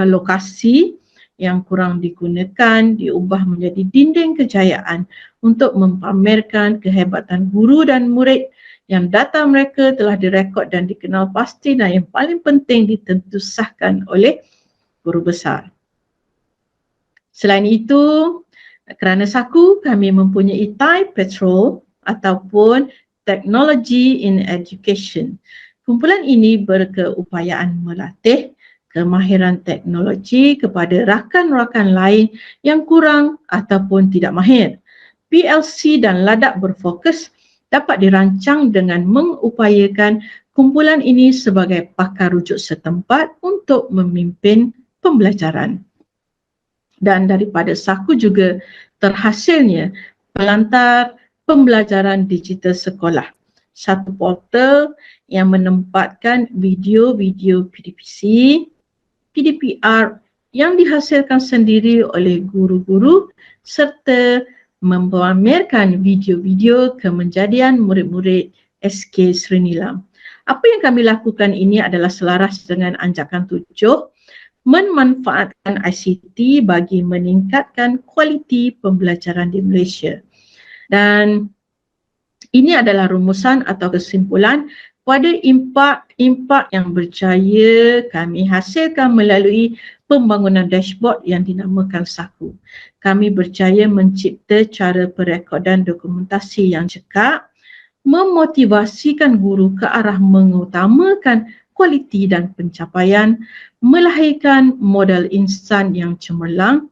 lokasi yang kurang digunakan, diubah menjadi dinding kejayaan untuk mempamerkan kehebatan guru dan murid yang data mereka telah direkod dan dikenal pasti dan yang paling penting ditentusahkan oleh guru besar. Selain itu, kerana saku, kami mempunyai TIE Patrol ataupun Technology in Education. Kumpulan ini berkeupayaan melatih kemahiran teknologi kepada rakan-rakan lain yang kurang ataupun tidak mahir. PLC dan Ladakh berfokus dapat dirancang dengan mengupayakan kumpulan ini sebagai pakar rujuk setempat untuk memimpin pembelajaran. Dan daripada saku juga terhasilnya pelantar pembelajaran digital sekolah. Satu portal yang menempatkan video-video PDPC, PDPR yang dihasilkan sendiri oleh guru-guru serta memamerkan video-video kemenjadian murid-murid SK Seri Nilam. Apa yang kami lakukan ini adalah selaras dengan anjakan 7, memanfaatkan ICT bagi meningkatkan kualiti pembelajaran di Malaysia. Dan ini adalah rumusan atau kesimpulan pada impak yang berjaya kami hasilkan melalui pembangunan dashboard yang dinamakan SAKU. Kami berjaya mencipta cara perekodan dokumentasi yang cekap, memotivasikan guru ke arah mengutamakan kualiti dan pencapaian, melahirkan modal instan yang cemerlang,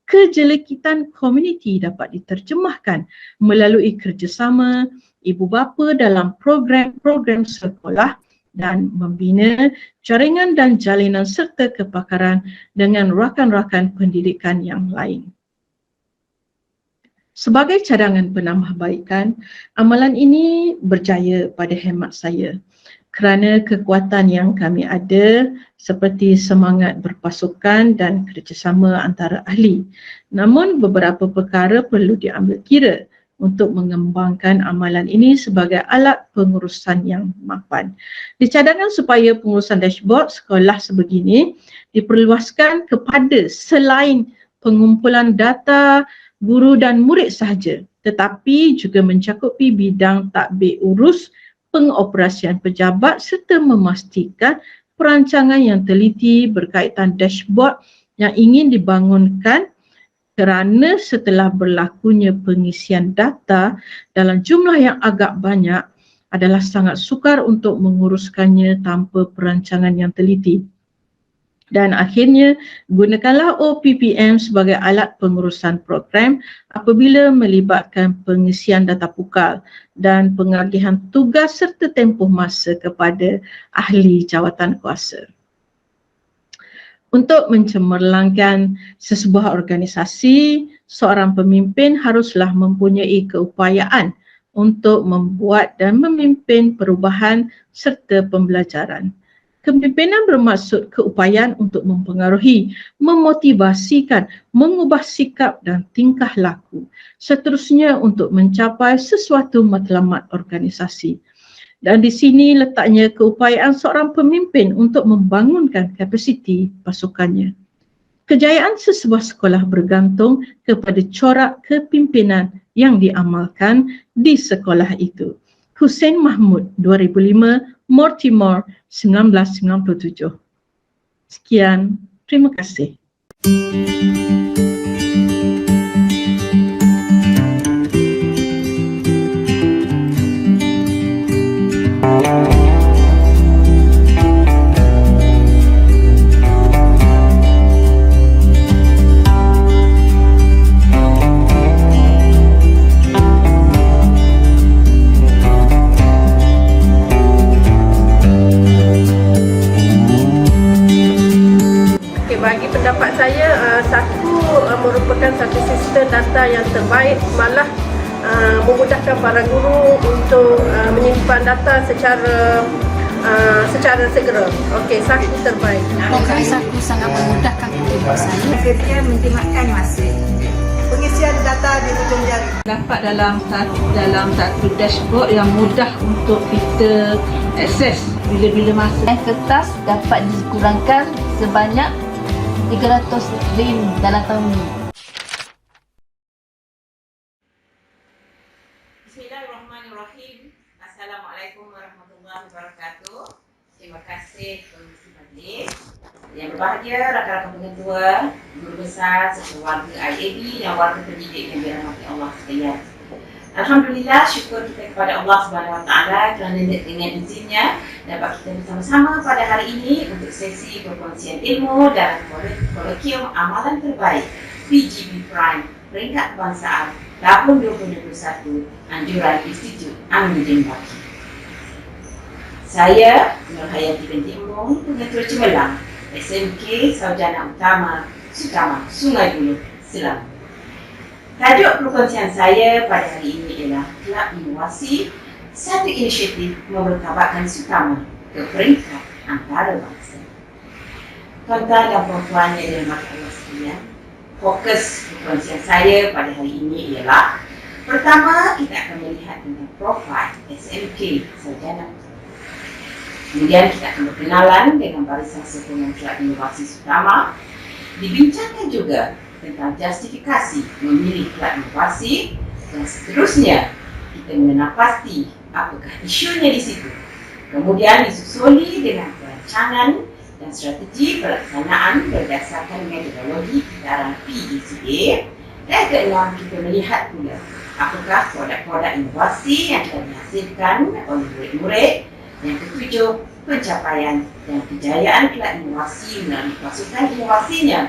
kejelekitan komuniti dapat diterjemahkan melalui kerjasama ibu bapa dalam program-program sekolah dan membina jaringan dan jalinan serta kepakaran dengan rakan-rakan pendidikan yang lain. Sebagai cadangan penambahbaikan, amalan ini berjaya pada hemat saya kerana kekuatan yang kami ada seperti semangat berpasukan dan kerjasama antara ahli. Namun beberapa perkara perlu diambil kira untuk mengembangkan amalan ini sebagai alat pengurusan yang mapan. Dicadangkan supaya pengurusan dashboard sekolah sebegini diperluaskan kepada selain pengumpulan data guru dan murid sahaja, tetapi juga mencakupi bidang tadbir urus, pengoperasian pejabat serta memastikan perancangan yang teliti berkaitan dashboard yang ingin dibangunkan kerana setelah berlakunya pengisian data dalam jumlah yang agak banyak adalah sangat sukar untuk menguruskannya tanpa perancangan yang teliti. Dan akhirnya, gunakanlah OPPM sebagai alat pengurusan program apabila melibatkan pengisian data pukal dan pengagihan tugas serta tempoh masa kepada ahli jawatan kuasa. Untuk mencemerlangkan sesebuah organisasi, seorang pemimpin haruslah mempunyai keupayaan untuk membuat dan memimpin perubahan serta pembelajaran. Kepimpinan bermaksud keupayaan untuk mempengaruhi, memotivasikan, mengubah sikap dan tingkah laku. Seterusnya untuk mencapai sesuatu matlamat organisasi. Dan di sini letaknya keupayaan seorang pemimpin untuk membangunkan kapasiti pasukannya. Kejayaan sesebuah sekolah bergantung kepada corak kepimpinan yang diamalkan di sekolah itu. Hussein Mahmud, 2005, Mortimer, 1997. Sekian, terima kasih. Bagi pendapat saya, SAKU merupakan satu sistem data yang terbaik, malah memudahkan para guru untuk menyimpan data secara segera. Okey, SAKU terbaik. Bagi SAKU sangat memudahkan kehidupan saya. Dia menjimatkan masa. Pengisian data di hujung jari. Dapat dalam satu dashboard yang mudah untuk kita akses bila-bila masa. Kertas dapat dikurangkan sebanyak 300 rim dalam tahun ini. Bismillahirrahmanirrahim. Assalamualaikum warahmatullahi wabarakatuh. Terima kasih Komisi Majlis. Yang berbahagia rakan-rakan pengetua, guru besar serta warga IAB dan warga pendidik yang dirahmati Allah sekalian. Alhamdulillah, syukur kita kepada Allah SWT kerana dengan izinnya dapat kita bersama-sama pada hari ini untuk sesi perkongsian ilmu dalam kolokium amalan terbaik PGB Prime peringkat kebangsaan tahun 2021 anjuran Institut Aminuddin Baki. Saya Nur Hayati binti Umum, Pengetua Cemerlang SMK Sarjana Utama Sutama Sungai Buloh, Selangor. Tajuk perkongsian saya pada hari ini ialah Kelab Inovasi, satu inisiatif memertabatkan Sutama ke peringkat antarabangsa. Tuan-tuan dan puan-puan yang dirahmati Allah sekalian, fokus perkongsian saya pada hari ini ialah pertama, kita akan melihat tentang profil SMK Sarjana. Kemudian kita akan berkenalan dengan barisan sokongan Kelab Inovasi Sutama. Dibincangkan juga tentang justifikasi memilih Kelab Inovasi dan seterusnya kita mengenal pasti apakah isunya di situ. Kemudian disusuli dengan perancangan dan strategi pelaksanaan berdasarkan metodologi pengetahuan PDCA. Dan keenam, kita melihat pula apakah produk-produk inovasi yang telah dihasilkan oleh murid-murid. Yang ketujuh, pencapaian dan kejayaan Kelab Inovasi melalui pasukan inovasinya.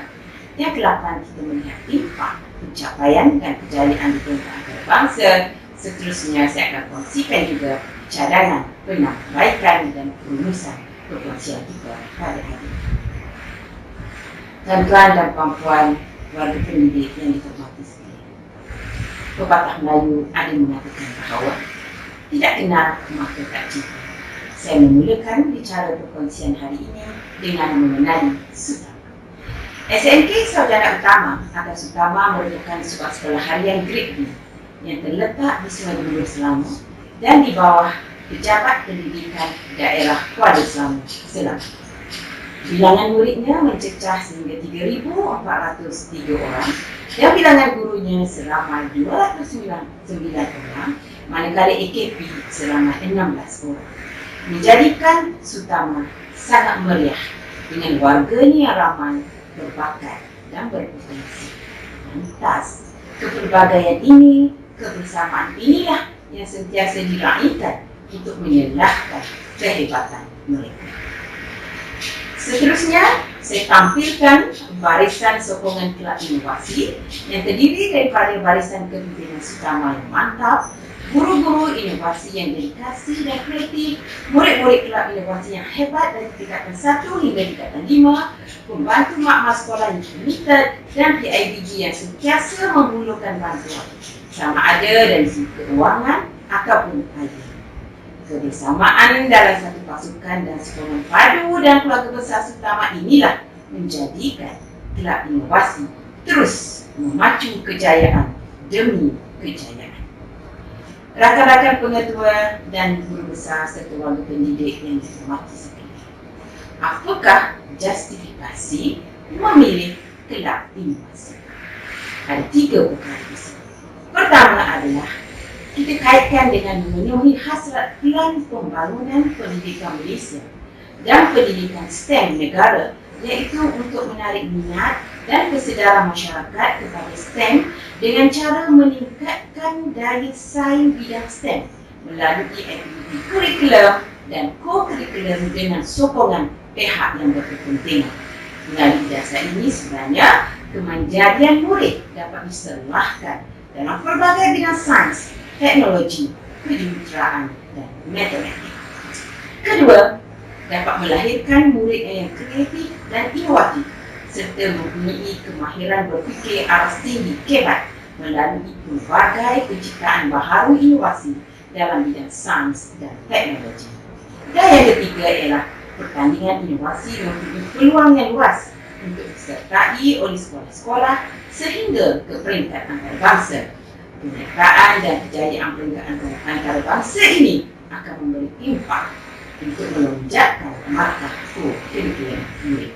Yang ke-8, kita melihat impak, pencapaian dan kejayaan di peringkat antarabangsa. Seterusnya, saya akan kongsikan juga cadangan, penambahbaikan dan perumusan perkongsian kita pada hari ini. Tuan-tuan dan puan-puan, warga pendidik yang dihormati sekalian. Pepatah Melayu ada mengatakan bahawa tidak kenal maka tak cinta. Saya memulakan bicara perkongsian hari ini dengan mengenali Sutama. SMK Sarjana Utama atau Sutama merupakan sebuah sekolah harian Grade B yang terletak di Sungai Buloh, Selangor dan di bawah Pejabat Pendidikan Daerah Kuala Selangor, Selangor. Bilangan muridnya mencecah sehingga 3,403 orang dan bilangan gurunya seramai 209 orang, manakala AKP seramai 16 orang. Menjadikan Sutama sangat meriah dengan warganya yang ramai, berbakat dan berpotensi. Lantas, kepelbagaian ini, kebersamaan inilah yang sentiasa diraihkan untuk menyelahkan kehebatan mereka. Seterusnya, saya tampilkan barisan sokongan kelab inovasi yang terdiri daripada barisan kepimpinan utama yang mantap, guru-guru inovasi yang dedikasi dan kreatif, murid-murid kelab inovasi yang hebat dari tingkatan 1 hingga tingkatan 5, pembantu makmal sekolah yang komited, dan PIBG yang sentiasa menghulurkan bantuan, sama ada dari segi keuangan ataupun upaya. Kebersamaan dalam satu pasukan dan sokongan padu dan keluarga besar utama inilah menjadikan kelab inovasi terus memacu kejayaan demi kejayaan. Rakan-rakan pengetua dan guru besar serta warga pendidik yang dihormati sekalian, apakah justifikasi memilih kelab inovasi? Ada 3 perkara besar. Pertama adalah kita kaitkan dengan memenuhi hasrat Plan Pembangunan Pendidikan Malaysia dan pendidikan STEM negara, iaitu untuk menarik minat dan kesedaran masyarakat kepada STEM dengan cara meningkatkan daya saing bidang STEM melalui aktiviti kurikulum dan co-kurikulum dengan sokongan pihak yang berkepentingan. Melalui dasar ini sebenarnya kemanjarian murid dapat diserlahkan dalam pelbagai bidang sains, teknologi, kejuruteraan dan matematik. Kedua, dapat melahirkan murid yang kreatif dan inovatif serta mempunyai kemahiran berfikir aras tinggi kebat melalui pelbagai penciptaan baharu inovasi dalam bidang sains dan teknologi. Dan yang ketiga ialah pertandingan inovasi mempunyai peluang yang luas untuk disertai oleh sekolah-sekolah sehingga ke peringkat antarabangsa. Penyertaan dan kejayaan peringkat antarabangsa ini akan memberi impak untuk melonjakkan markah kurikulum murid.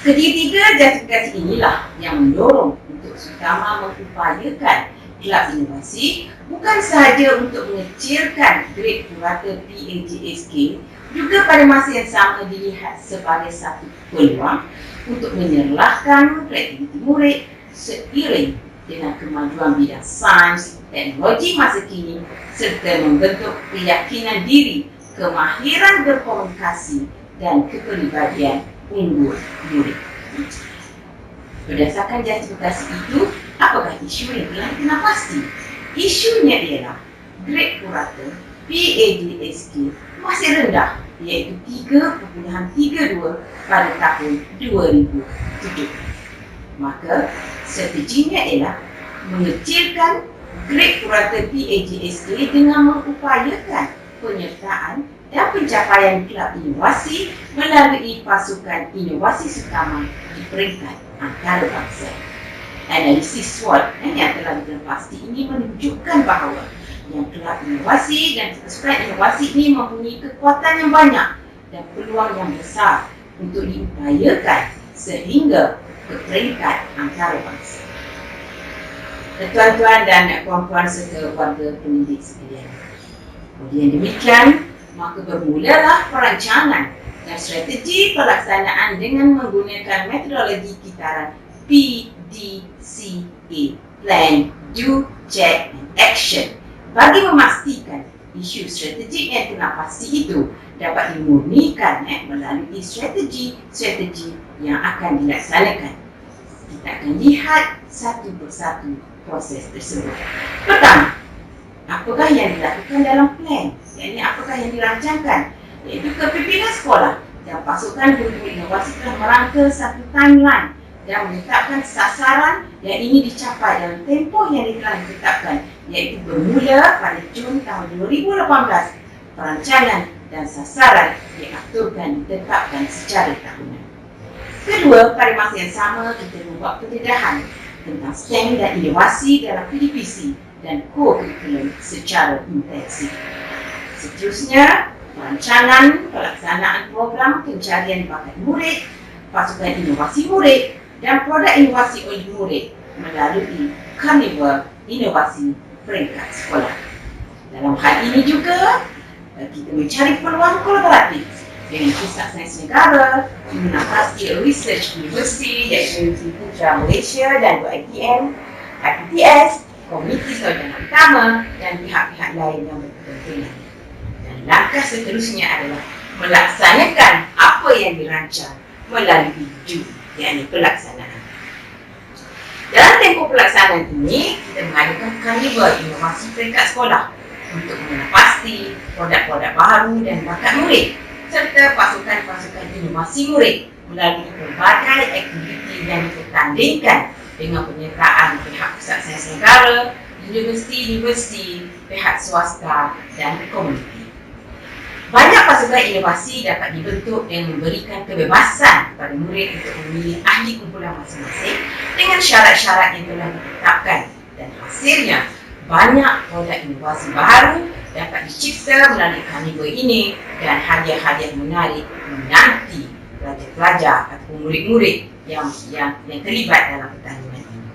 Ketiga justifikasi inilah yang mendorong untuk utama mengupayakan kelab inovasi bukan sahaja untuk mengecilkan grade purata PAJSK, juga pada masa yang sama dilihat sebagai satu peluang untuk menyerlahkan kreativiti murid seiring dengan kemajuan bidang sains, teknologi masa kini serta membentuk keyakinan diri, kemahiran berkomunikasi dan kepribadian unggul murid. Berdasarkan justifikasi itu, apakah isu yang telah dikenal pasti? Isunya ialah grade purata PAJSK masih rendah, iaitu 3.32 pada tahun 2007. Maka strateginya ialah mengecilkan grade purata PAJSK dengan mengupayakan penyertaan dan pencapaian kelab inovasi melalui pasukan inovasi utama di peringkat antarabangsa. Analisis SWOT yang telah dikenal pasti ini menunjukkan bahawa yang kelab inovasi dan pasukan inovasi ini mempunyai kekuatan yang banyak dan peluang yang besar untuk diupayakan sehingga ke peringkat antarabangsa. Tuan-tuan dan puan-puan serta warga pendidik sekalian, kemudian demikian, maka bermulalah perancangan dan strategi pelaksanaan dengan menggunakan metodologi kitaran PDCA, Plan, Do, Check, and Action, bagi memastikan isu strategik yang telah pasti itu dapat dimurnikan melalui strategi-strategi yang akan dilaksanakan. Kita akan lihat satu persatu proses tersebut. Pertama, apakah yang dilakukan dalam plan? Yang ini apakah yang dirancangkan? Iaitu kepimpinan sekolah dan pasukan guru inovasi telah merangka satu timeline dan menetapkan sasaran yang ini dicapai dalam tempoh yang telah ditetapkan, iaitu bermula pada Jun tahun 2018. Perancangan dan sasaran diaturkan ditetapkan secara tahunan. Kedua, pada masa yang sama kita membuat pendedahan tentang STEM dan inovasi dalam PDPC dan co-curriculum secara intensif. Seterusnya, perancangan pelaksanaan program pencarian bakat murid, pasukan inovasi murid dan produk inovasi oleh murid melalui Carnival Inovasi Peringkat Sekolah. Dalam hal ini juga, kita mencari peluang kolaboratif dengan Pusat Sains Negara, University Research University, iaitu Putra Malaysia dan UiTM, IPTS, Komiti Sarjana Utama dan pihak-pihak lain yang berkepentingan. Dan langkah seterusnya adalah melaksanakan apa yang dirancang melalui DU, yakni pelaksanaan. Dalam tempoh pelaksanaan ini, kita mengadakan karnival inovasi peringkat sekolah untuk mengenal pasti produk-produk baru dan bakat murid serta pasukan-pasukan inovasi murid melalui berbagai aktiviti yang dipertandingkan dengan penyertaan pihak pusat sains negara, universiti-universiti, pihak swasta dan komuniti. Banyak pasukan inovasi dapat dibentuk dan memberikan kebebasan kepada murid untuk memilih ahli kumpulan masing-masing dengan syarat-syarat yang telah ditetapkan, dan hasilnya banyak produk inovasi baru dapat dicipta melalui karnival ini dan hadiah-hadiah menarik menanti pelajar-pelajar atau murid-murid yang terlibat dalam pertandingan ini.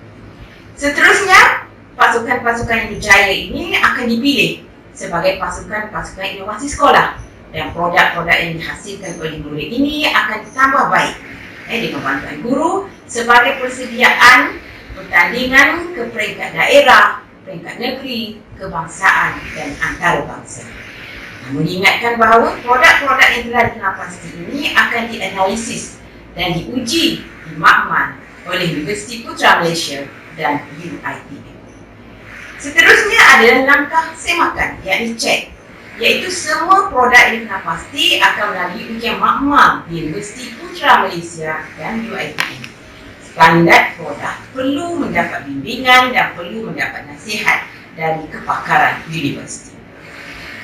Seterusnya, pasukan-pasukan yang berjaya ini akan dipilih sebagai pasukan-pasukan inovasi sekolah, dan produk-produk yang dihasilkan oleh murid ini akan ditambah baik dengan bantuan guru sebagai persediaan pertandingan ke peringkat daerah, peringkat negeri, kebangsaan dan antarabangsa. Namun diingatkan bahawa produk-produk yang telah dikenal pasti ini akan dianalisis dan diuji di makmal oleh Universiti Putra Malaysia dan UiTM. Seterusnya adalah langkah semakan, yakni cek, iaitu semua produk yang dikenal pasti akan melalui ujian makmal di Universiti Putra Malaysia dan UiTM. Standard produk perlu mendapat bimbingan dan perlu mendapat nasihat dari kepakaran universiti.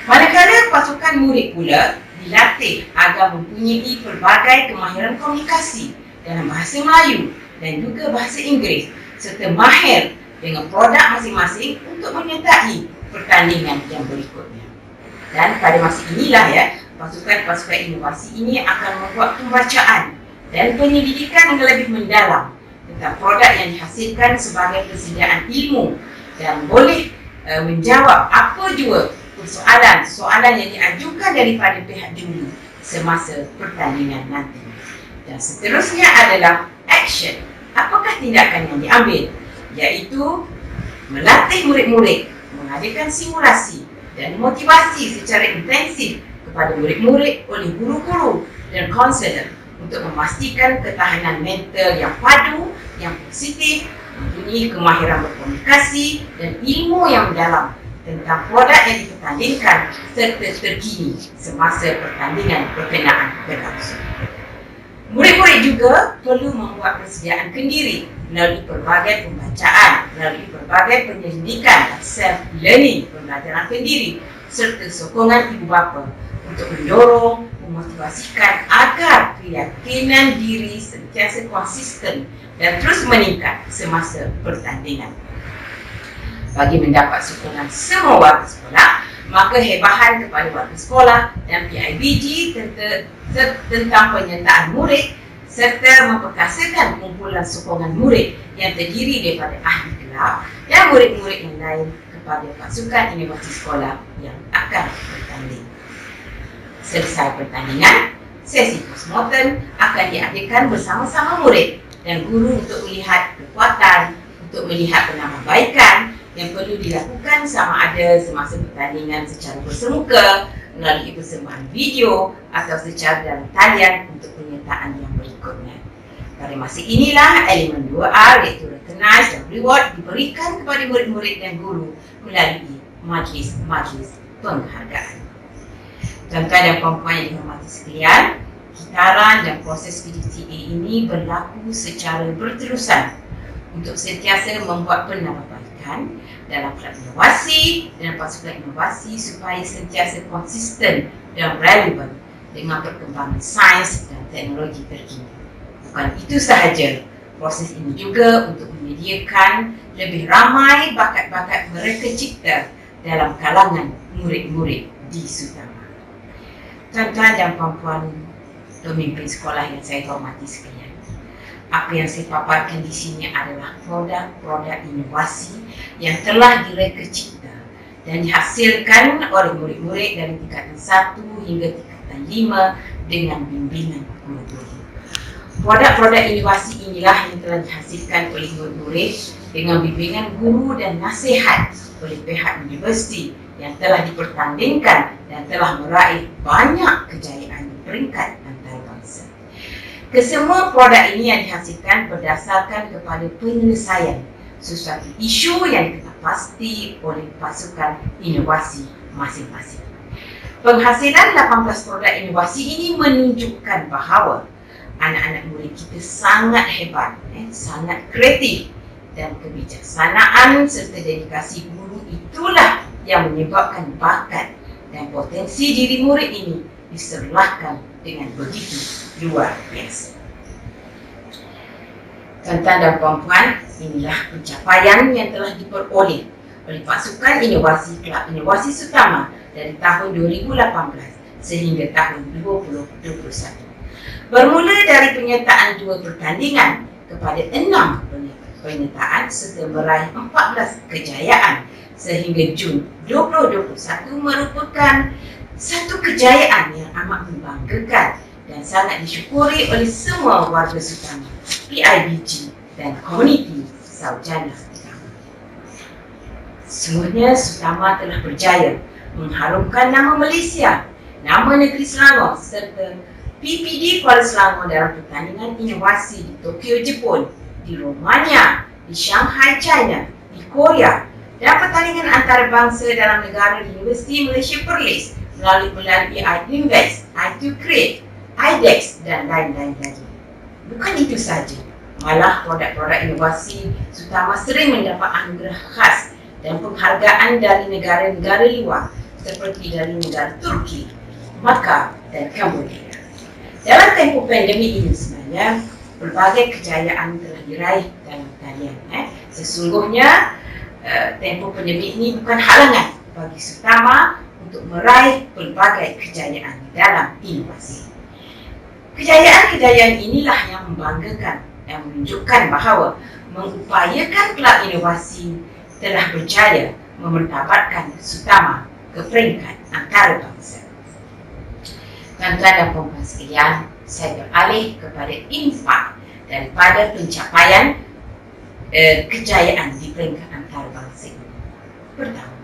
Manakala pasukan murid pula dilatih agar mempunyai pelbagai kemahiran komunikasi dalam bahasa Melayu dan juga bahasa Inggeris serta mahir dengan produk masing-masing untuk menyertai pertandingan yang berikutnya. Dan pada masa inilah pasukan-pasukan inovasi ini akan membuat pembacaan dan penyelidikan yang lebih mendalam tentang produk yang dihasilkan sebagai persediaan ilmu dan boleh menjawab apa jua soalan yang diajukan daripada pihak juri semasa pertandingan nanti. Dan seterusnya adalah action. Apakah tindakan yang diambil? Iaitu melatih murid-murid, mengadakan simulasi dan motivasi secara intensif kepada murid-murid oleh guru-guru dan konselor untuk memastikan ketahanan mental yang padu, yang positif, mempunyai kemahiran berkomunikasi dan ilmu yang mendalam tentang produk yang dipertandingkan serta terkini semasa pertandingan berkenaan berlangsung. Murid-murid juga perlu membuat persediaan kendiri melalui pelbagai pembacaan, melalui pelbagai penyelidikan, self-learning, pembelajaran kendiri serta sokongan ibu bapa untuk mendorong, memotivasikan agar keyakinan diri sentiasa konsisten dan terus meningkat semasa pertandingan. Bagi mendapat sokongan semua warga sekolah, maka hebahan kepada warga sekolah dan PIBG tentang penyertaan murid serta memperkasakan kumpulan sokongan murid yang terdiri daripada ahli kelab dan murid-murid yang lain kepada pasukan inovasi sekolah yang akan bertanding. Selesai pertandingan, sesi postmortem akan diadakan bersama-sama murid dan guru untuk melihat kekuatan, untuk melihat penambahbaikan yang perlu dilakukan sama ada semasa pertandingan secara bersemuka, melalui persembahan video atau secara dalam talian untuk penyertaan yang berikutnya. Pada masa inilah elemen 2R iaitu recognize dan reward diberikan kepada murid-murid dan guru melalui majlis penghargaan. Tuan-tuan dan puan-puan yang dihormati sekalian, kitaran dan proses PDTA ini berlaku secara berterusan untuk sentiasa membuat penambahbaikan dalam pelak inovasi dan pasukan inovasi supaya sentiasa konsisten dan relevan dengan perkembangan sains dan teknologi terkini. Bukan itu sahaja, proses ini juga untuk menyediakan lebih ramai bakat-bakat mereka cipta dalam kalangan murid-murid di Sutama. Tuan-tuan dan puan-puan pemimpin sekolah yang saya hormati sekalian, apa yang saya paparkan di sini adalah produk-produk inovasi yang telah direka cipta dan dihasilkan oleh murid-murid dari tingkatan 1 hingga tingkatan 5 dengan bimbingan guru-guru. Produk-produk inovasi inilah yang telah dihasilkan oleh murid-murid dengan bimbingan guru dan nasihat oleh pihak universiti yang telah dipertandingkan dan telah meraih banyak kejayaan di peringkat antarabangsa. Kesemua produk ini yang dihasilkan berdasarkan kepada penyelesaian sesuatu isu yang diketahui pasti oleh pasukan inovasi masing-masing. Penghasilan 18 produk inovasi ini menunjukkan bahawa anak-anak murid kita sangat hebat, sangat kreatif, dan kebijaksanaan serta dedikasi guru itulah yang menyebabkan bakat dan potensi diri murid ini diserlahkan dengan begitu luar biasa. Tuan-tuan dan puan-puan, inilah pencapaian yang telah diperoleh oleh pasukan inovasi Kelab Inovasi Sutama dari tahun 2018 sehingga tahun 2021. Bermula dari penyertaan 2 pertandingan kepada 6 penyertaan serta meraih 14 kejayaan sehingga Jun 2021 merupakan satu kejayaan yang amat membanggakan dan sangat disyukuri oleh semua warga Sutama, PIBG dan komuniti Saujana Utama. Sesungguhnya Sutama telah berjaya mengharumkan nama Malaysia, nama negeri Selangor serta PPD Kuala Selangor dalam pertandingan inovasi di Tokyo, Jepun, di Romania, di Shanghai, China, di Korea, dan pertandingan antarabangsa dalam negara di Universiti Malaysia Perlis melalui iInvest, I2Create, IDEX dan lain-lain lagi. Bukan itu saja, malah produk-produk inovasi Sutama sering mendapat anugerah khas dan penghargaan dari negara-negara luar seperti dari negara Turki, Makkah dan Cambodia. Dalam tempoh pandemik ini sebenarnya pelbagai kejayaan telah diraih dalam talian. Sesungguhnya tempoh pandemik ini bukan halangan bagi Sutama untuk meraih pelbagai kejayaan dalam inovasi. Kejayaan-kejayaan inilah yang membanggakan dan menunjukkan bahawa mengupayakan Kelab Inovasi telah berjaya memartabatkan Sutama ke peringkat antarabangsa. Tuan-tuan dan puan-puan sekalian, saya beralih kepada impak daripada pencapaian kejayaan di peringkat antarabangsa ini. Pertama,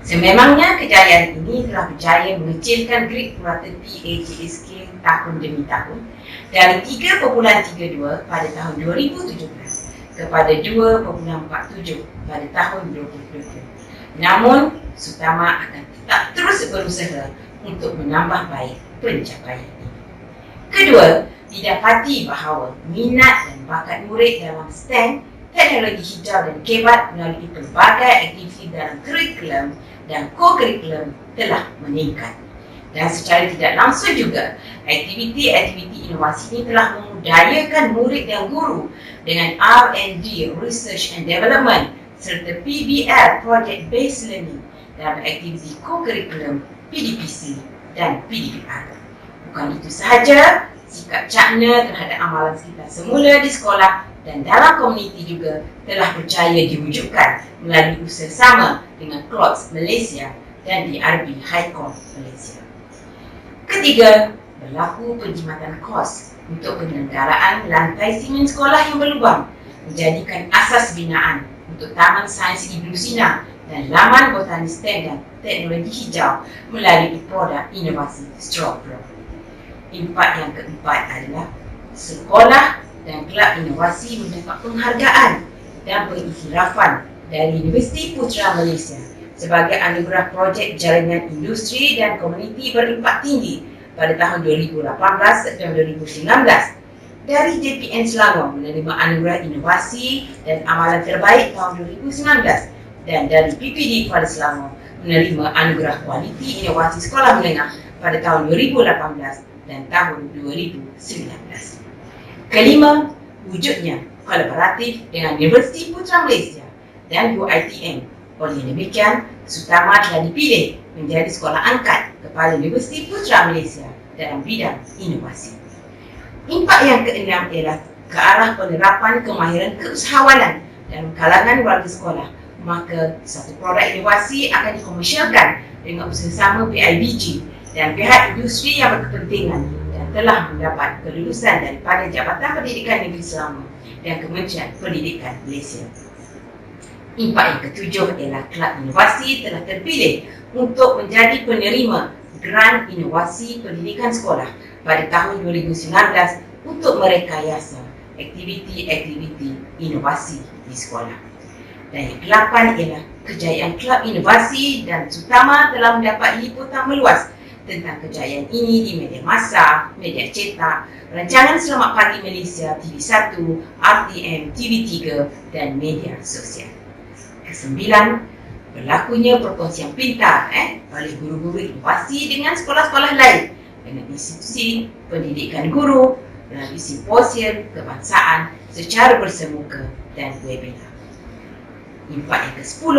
sememangnya kejayaan ini telah berjaya mengecilkan grade purata PAJSK tahun demi tahun dari 3.32 pada tahun 2017 kepada 2.47 pada tahun 2020. Namun, Sutama akan tetap terus berusaha untuk menambah baik pencapaian ini. Kedua, didapati bahawa minat dan bakat murid dalam STEM, teknologi hijau dan kebat melalui pelbagai aktiviti dalam kurikulum dan co-kurikulum telah meningkat. Dan secara tidak langsung juga, aktiviti-aktiviti inovasi ini telah memudayakan murid dan guru dengan R&D, Research and Development, serta PBL, Project Based Learning, dalam aktiviti co-kurikulum PDPC dan PDPR. Bukan itu sahaja, sikap cakna terhadap amalan sekitar semula di sekolah dan dalam komuniti juga telah berjaya diwujudkan melalui usaha sama dengan CLOTS Malaysia dan DRB High Court Malaysia. Ketiga, berlaku penjimatan kos untuk penyelenggaraan lantai simen sekolah yang berlubang, menjadikan asas binaan untuk Taman Sains Ibnu Sina dan Laman Botani STEM dan Teknologi Hijau melalui produk inovasi Straw Pro. Impak yang keempat adalah sekolah dan Kelab Inovasi mendapat penghargaan dan pengiktirafan dari Universiti Putra Malaysia sebagai anugerah projek jaringan industri dan komuniti berimpak tinggi pada tahun 2018 dan 2019. Dari JPN Selangor menerima anugerah inovasi dan amalan terbaik tahun 2019 dan dari PPD Kuala Selangor menerima anugerah kualiti inovasi sekolah menengah pada tahun 2018 dan tahun 2019. Kelima, wujudnya kolaboratif dengan Universiti Putra Malaysia dan UiTM. Oleh demikian, Sutama telah dipilih menjadi sekolah angkat kepala Universiti Putra Malaysia dalam bidang inovasi. Impak yang keenam ialah ke arah penerapan kemahiran keusahawanan dalam kalangan warga sekolah. Maka satu produk inovasi akan dikomersialkan dengan usaha sama PIBG dan pihak industri yang berkepentingan dan telah mendapat kelulusan daripada Jabatan Pendidikan Negeri Selangor dan Kementerian Pendidikan Malaysia. Impak yang ketujuh ialah Kelab Inovasi telah terpilih untuk menjadi penerima Grant Inovasi Pendidikan Sekolah pada tahun 2019 untuk merekayasa aktiviti-aktiviti inovasi di sekolah. Dan yang ke-8 ialah kejayaan Kelab Inovasi dan Sutama telah mendapat liputan meluas tentang kejayaan ini di media massa, media cetak, rancangan Selamat Pagi Malaysia TV1, RTM, TV3 dan media sosial. Ke-9, berlakunya perkongsian pintar oleh guru-guru inovasi dengan sekolah-sekolah lain dengan institusi pendidikan guru melalui simposium kebangsaan secara bersemuka dan webinar. 4 yang ke-10,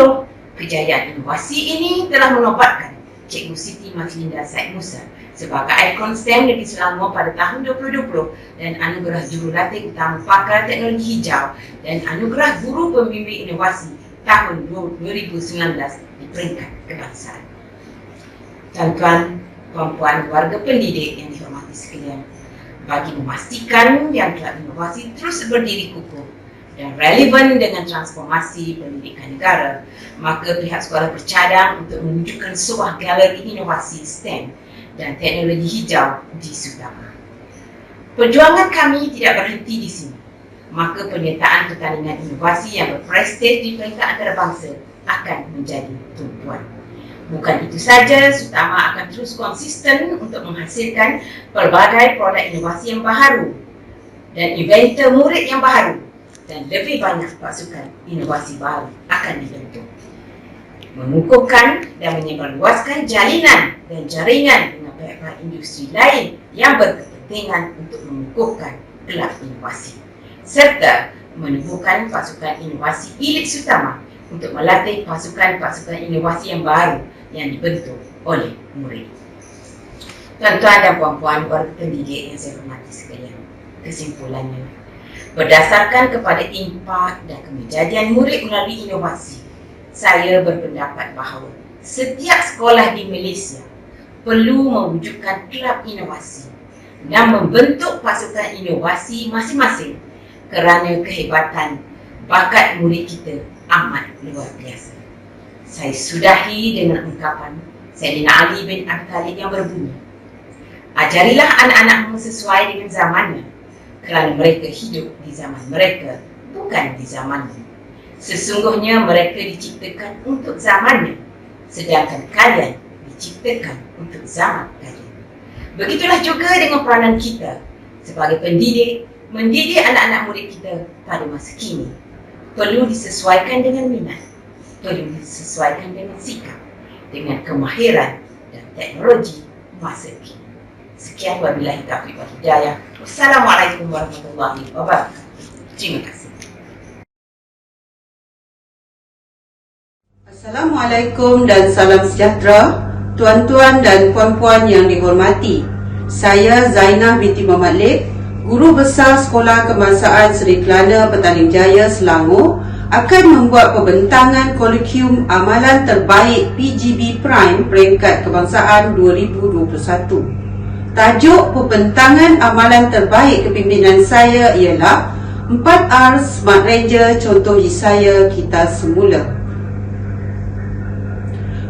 kejayaan inovasi ini telah menobatkan Cikgu Siti Maslinda Said Musa sebagai ikon STEM Negeri Selangor pada tahun 2020 dan anugerah jurulatih utama pakar teknologi hijau dan anugerah guru pembimbing inovasi tahun 2019 di peringkat kebangsaan. Tuan-tuan, puan-puan, warga pendidik yang dihormati sekalian, bagi memastikan yang Kelab Inovasi terus berdiri kukuh dan relevan dengan transformasi pendidikan negara, maka pihak sekolah bercadang untuk mewujudkan sebuah galeri inovasi STEM dan teknologi hijau di Sutama. Perjuangan kami tidak berhenti di sini, maka penyertaan pertandingan inovasi yang berprestij di peringkat antarabangsa akan menjadi tumpuan. Bukan itu saja, Sutama akan terus konsisten untuk menghasilkan pelbagai produk inovasi yang baharu dan inventor murid yang baharu, dan lebih banyak pasukan inovasi baru akan dibentuk. Mengukuhkan dan menyebarluaskan jalinan dan jaringan dengan pihak-pihak industri lain yang berkepentingan untuk mengukuhkan Kelab Inovasi, serta menemukan pasukan inovasi elit Sutama untuk melatih pasukan-pasukan inovasi yang baru yang dibentuk oleh murid. Tuan-tuan dan puan-puan warga pendidik yang saya hormati sekalian, kesimpulannya, berdasarkan kepada impak dan kejadian murid melalui inovasi, saya berpendapat bahawa setiap sekolah di Malaysia perlu mewujudkan kelab inovasi dan membentuk pasukan inovasi masing-masing kerana kehebatan bakat murid kita amat luar biasa. Saya sudahi dengan ungkapan Sayyidina Ali bin Abi Talib yang berbunyi, ajarilah anak-anakmu sesuai dengan zamannya, kerana mereka hidup di zaman mereka, bukan di zamanmu. Sesungguhnya mereka diciptakan untuk zamannya, sedangkan kalian diciptakan untuk zaman kalian. Begitulah juga dengan peranan kita sebagai pendidik, mendidik anak-anak murid kita pada masa kini. Perlu disesuaikan dengan minat, perlu disesuaikan dengan sikap, dengan kemahiran dan teknologi masa kini. Sekian, wabillahi taufiq wal hidayah. Wassalamualaikum warahmatullahi wabarakatuh. Terima kasih. Assalamualaikum dan salam sejahtera, tuan-tuan dan puan-puan yang dihormati. Saya Zainah binti Muhammad Lek, Guru Besar Sekolah Kebangsaan Seri Kelana Petaling Jaya, Selangor, akan membuat pembentangan kolokium amalan terbaik PGB Prime peringkat kebangsaan 2021. Tajuk pembentangan amalan terbaik kepimpinan saya ialah 4R Smart Ranger contoh saya kita semula.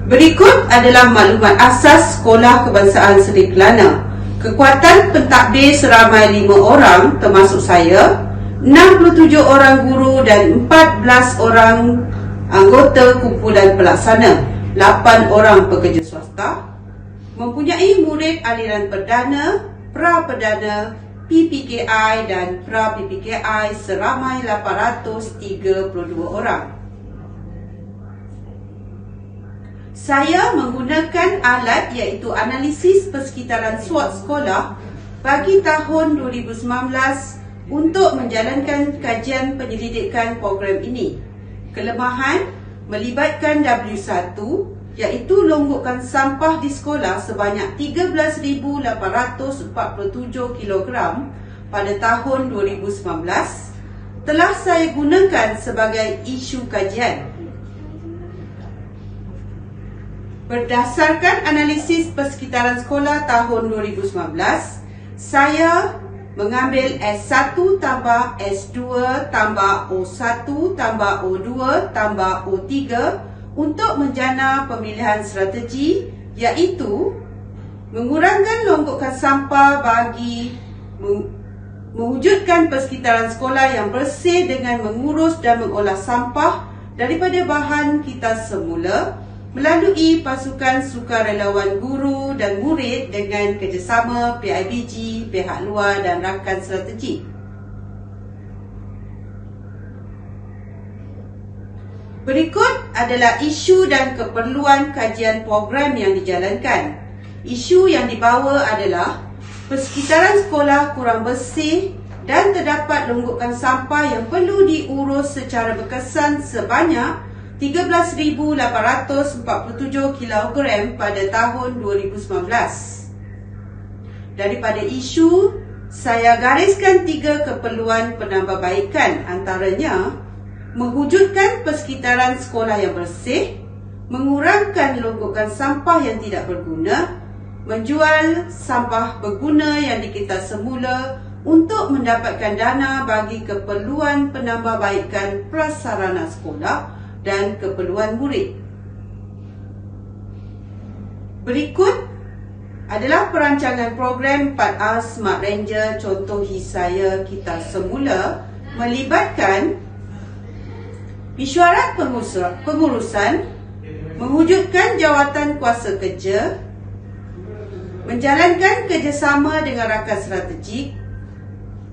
Berikut adalah maklumat asas Sekolah Kebangsaan Seri Kelana. Kekuatan pentadbir seramai 5 orang termasuk saya, 67 orang guru dan 14 orang anggota kumpulan pelaksana, 8 orang pekerja swasta, mempunyai murid aliran perdana, pra-perdana, PPKI dan pra-PPKI seramai 832 orang. Saya menggunakan alat iaitu analisis persekitaran SWOT sekolah bagi tahun 2019 untuk menjalankan kajian penyelidikan program ini. Kelemahan melibatkan W1 iaitu longgokan sampah di sekolah sebanyak 13,847 kg pada tahun 2019 telah saya gunakan sebagai isu kajian. Berdasarkan analisis persekitaran sekolah tahun 2019, saya mengambil S1 tambah S2 tambah O1 tambah O2 tambah O3 untuk menjana pemilihan strategi iaitu mengurangkan longgokan sampah bagi mewujudkan persekitaran sekolah yang bersih dengan mengurus dan mengolah sampah daripada bahan kita semula melalui pasukan sukarelawan guru dan murid dengan kerjasama PIBG, pihak luar dan rakan strategik. Berikut adalah isu dan keperluan kajian program yang dijalankan. Isu yang dibawa adalah persekitaran sekolah kurang bersih dan terdapat longgokan sampah yang perlu diurus secara berkesan sebanyak 13,847 kg pada tahun 2019. Daripada isu, saya gariskan 3 keperluan penambahbaikan, antaranya mewujudkan persekitaran sekolah yang bersih, mengurangkan longgokan sampah yang tidak berguna, menjual sampah berguna yang dikita semula untuk mendapatkan dana bagi keperluan penambahbaikan prasarana sekolah dan keperluan murid. Berikut adalah perancangan program 4A Smart Ranger contoh hisaya kita semula melibatkan mesyuarat pengurusan, mewujudkan jawatan kuasa kerja, menjalankan kerjasama dengan rakan strategik,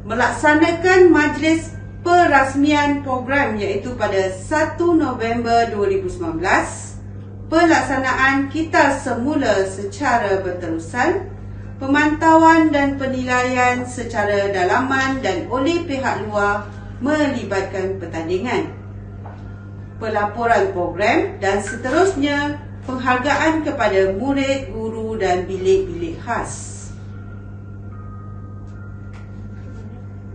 melaksanakan majlis perasmian program iaitu pada 1 November 2019, pelaksanaan kita semula secara berterusan, pemantauan dan penilaian secara dalaman dan oleh pihak luar melibatkan pertandingan, pelaporan program dan seterusnya penghargaan kepada murid, guru dan bilik-bilik khas.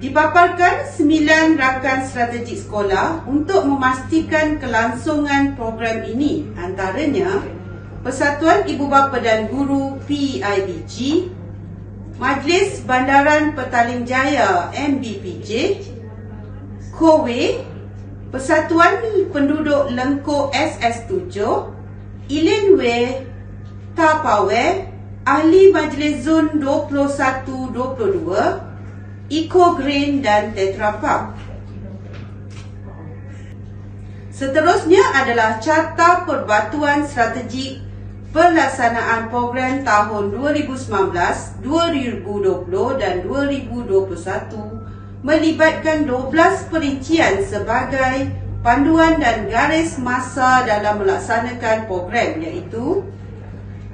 Dipaparkan 9 rakan strategik sekolah untuk memastikan kelangsungan program ini, antaranya Persatuan Ibu Bapa dan Guru PIBG, Majlis Bandaran Petaling Jaya MBPJ, KOWE, Persatuan Penduduk Lengkok SS7, Ilinwe, Tapawe, Ahli Majlis Zon 21-22, Eco Green dan Tetra Pak. Seterusnya adalah Carta Perbatuan Strategik Pelaksanaan Program tahun 2019, 2020 dan 2021 melibatkan 12 perincian sebagai panduan dan garis masa dalam melaksanakan program iaitu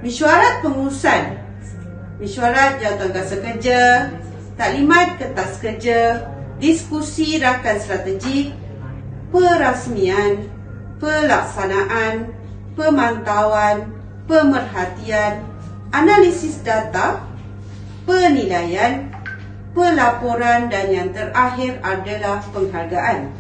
mesyuarat pengurusan, mesyuarat jawatankuasa kerja, taklimat kertas kerja, diskusi rakan strategik, perasmian, pelaksanaan, pemantauan, pemerhatian, analisis data, penilaian, pelaporan dan yang terakhir adalah penghargaan.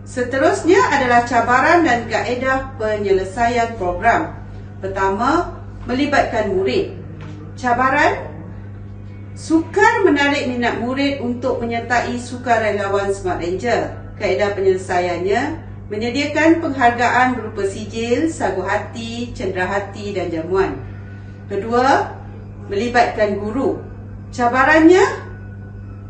Seterusnya adalah cabaran dan kaedah penyelesaian program. Pertama, melibatkan murid. Cabaran, sukar menarik minat murid untuk menyertai sukarelawan Smart Ranger. Kaedah penyelesaiannya, menyediakan penghargaan berupa sijil, sagu hati, cenderahati dan jamuan. Kedua, melibatkan guru. Cabarannya,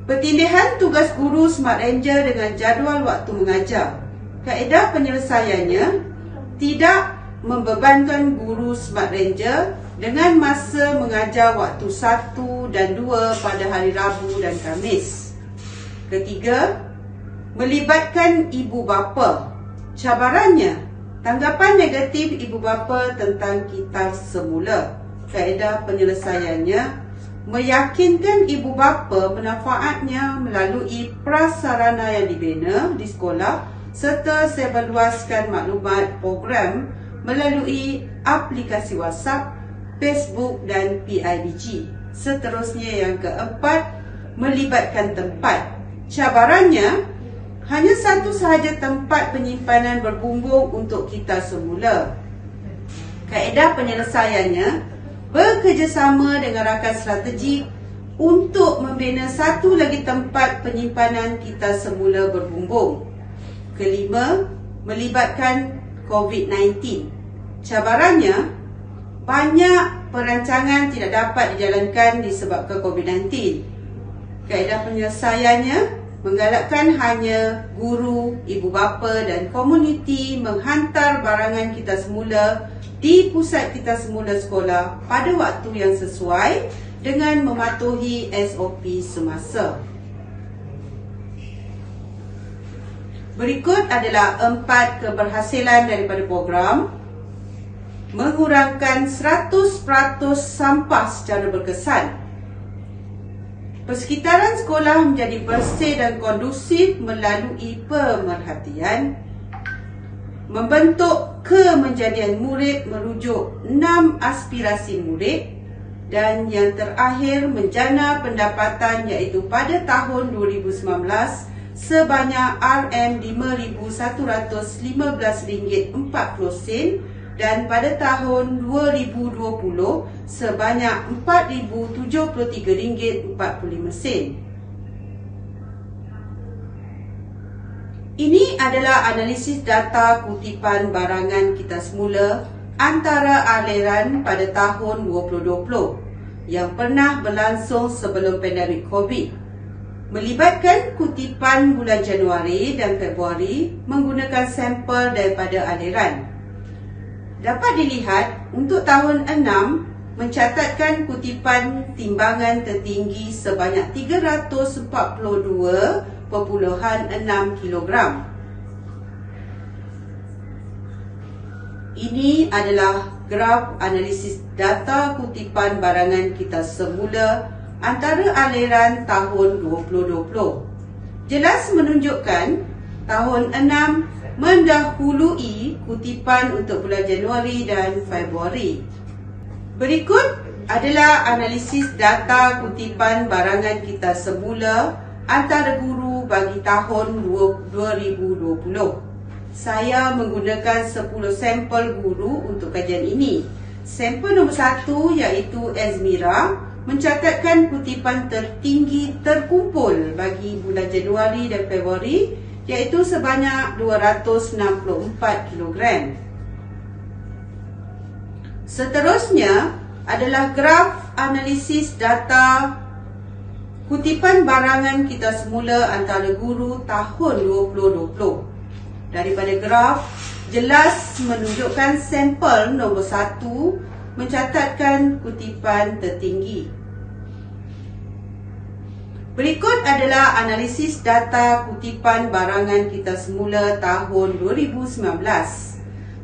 pertindihan tugas guru Smart Ranger dengan jadual waktu mengajar. Kaedah penyelesaiannya, tidak membebankan guru Smart Ranger dengan masa mengajar waktu 1 dan 2 pada hari Rabu dan Khamis. Ketiga, melibatkan ibu bapa. Cabarannya, tanggapan negatif ibu bapa tentang kita semula. Kaedah penyelesaiannya, meyakinkan ibu bapa manfaatnya melalui prasarana yang dibina di sekolah serta sebarluaskan maklumat program melalui aplikasi WhatsApp, Facebook dan PIBG. Seterusnya yang keempat, melibatkan tempat. Cabarannya, hanya satu sahaja tempat penyimpanan berbumbung untuk kita semula. Kaedah penyelesaiannya, bekerjasama dengan rakan strategik untuk membina satu lagi tempat penyimpanan kita semula berbumbung. Kelima, melibatkan COVID-19. Cabarannya, banyak perancangan tidak dapat dijalankan disebabkan COVID-19. Kaedah penyelesaiannya menggalakkan hanya guru, ibu bapa dan komuniti menghantar barangan kita semula di pusat kita semula sekolah pada waktu yang sesuai dengan mematuhi SOP semasa. Berikut adalah 4 keberhasilan daripada program. Mengurangkan 100% sampah secara berkesan. Persekitaran sekolah menjadi bersih dan kondusif melalui pemerhatian. Membentuk kemenjadian murid merujuk 6 aspirasi murid. Dan yang terakhir, menjana pendapatan iaitu pada tahun 2019 sebanyak RM5,115.40 dan pada tahun 2020 sebanyak RM4,073.45. Ini adalah analisis data kutipan barangan kita semula antara aliran pada tahun 2020 yang pernah berlangsung sebelum pandemik COVID. Melibatkan kutipan bulan Januari dan Februari menggunakan sampel daripada aliran. Dapat dilihat untuk tahun 6 mencatatkan kutipan timbangan tertinggi sebanyak 342.6 kilogram. Ini adalah graf analisis data kutipan barangan kita semula antara aliran tahun 2020. Jelas menunjukkan tahun 6 mendahului kutipan untuk bulan Januari dan Februari. Berikut adalah analisis data kutipan barangan kita semula antara guru bagi tahun 2020. Saya menggunakan 10 sampel guru untuk kajian ini. Sampel nombor 1 iaitu Azmira mencatatkan kutipan tertinggi terkumpul bagi bulan Januari dan Februari iaitu sebanyak 264 kilogram. Seterusnya adalah graf analisis data kutipan barangan kita semula antara guru tahun 2020. Daripada graf jelas menunjukkan sampel nombor 1 mencatatkan kutipan tertinggi. Berikut adalah analisis data kutipan barangan kita semula tahun 2019.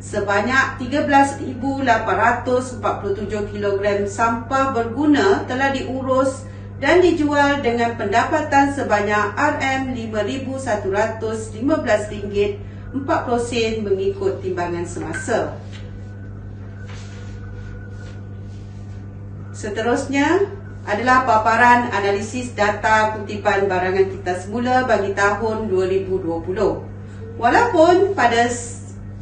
Sebanyak 13,847 kilogram sampah berguna telah diurus dan dijual dengan pendapatan sebanyak RM5,115.40 mengikut timbangan semasa. Seterusnya adalah paparan analisis data kutipan barangan kita semula bagi tahun 2020. Walaupun pada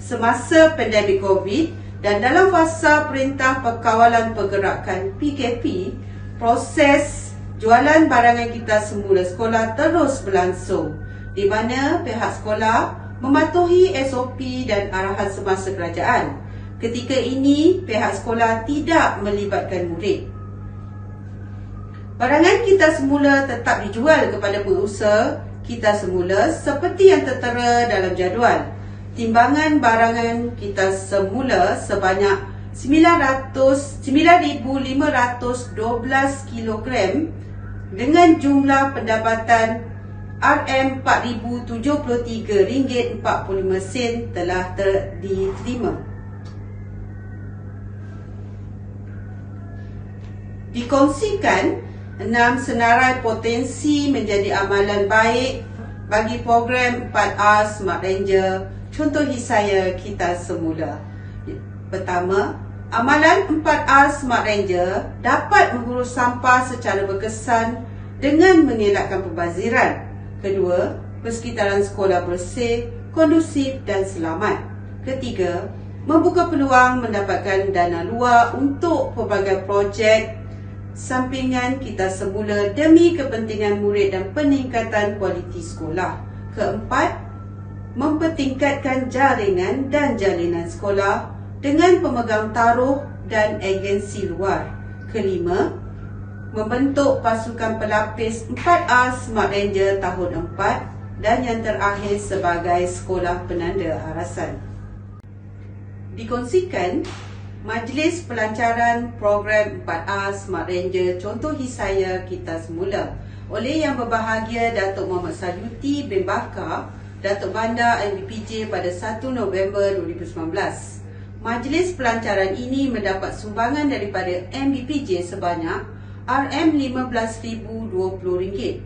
semasa pandemik COVID dan dalam fasa Perintah Perkawalan Pergerakan PKP, proses jualan barangan kita semula sekolah terus berlangsung di mana pihak sekolah mematuhi SOP dan arahan semasa kerajaan. Ketika ini, pihak sekolah tidak melibatkan murid. Barangan kita semula tetap dijual kepada pengusaha kita semula seperti yang tertera dalam jadual. Timbangan barangan kita semula sebanyak 9,512 kilogram dengan jumlah pendapatan RM4,073.45 telah diterima. Dikongsikan 6 senarai potensi menjadi amalan baik bagi program 4R Smart Ranger. Contohi saya kita semula. Pertama, amalan 4R Smart Ranger dapat mengurus sampah secara berkesan dengan mengelakkan pembaziran. Kedua, persekitaran sekolah bersih, kondusif dan selamat. Ketiga, membuka peluang mendapatkan dana luar untuk pelbagai projek sampingan kita semula demi kepentingan murid dan peningkatan kualiti sekolah. Keempat, mempertingkatkan jaringan dan jalinan sekolah dengan pemegang taruh dan agensi luar. Kelima, membentuk pasukan pelapis 4A Smart Ranger tahun 4 dan yang terakhir sebagai sekolah penanda arasan. Dikongsikan Majlis Pelancaran Program 4A Smart Ranger contohi saya kita semula oleh Yang Berbahagia Datuk Muhammad Sajuti bin Bakar, Datuk Bandar MBPJ pada 1 November 2019. Majlis pelancaran ini mendapat sumbangan daripada MBPJ sebanyak RM15,020.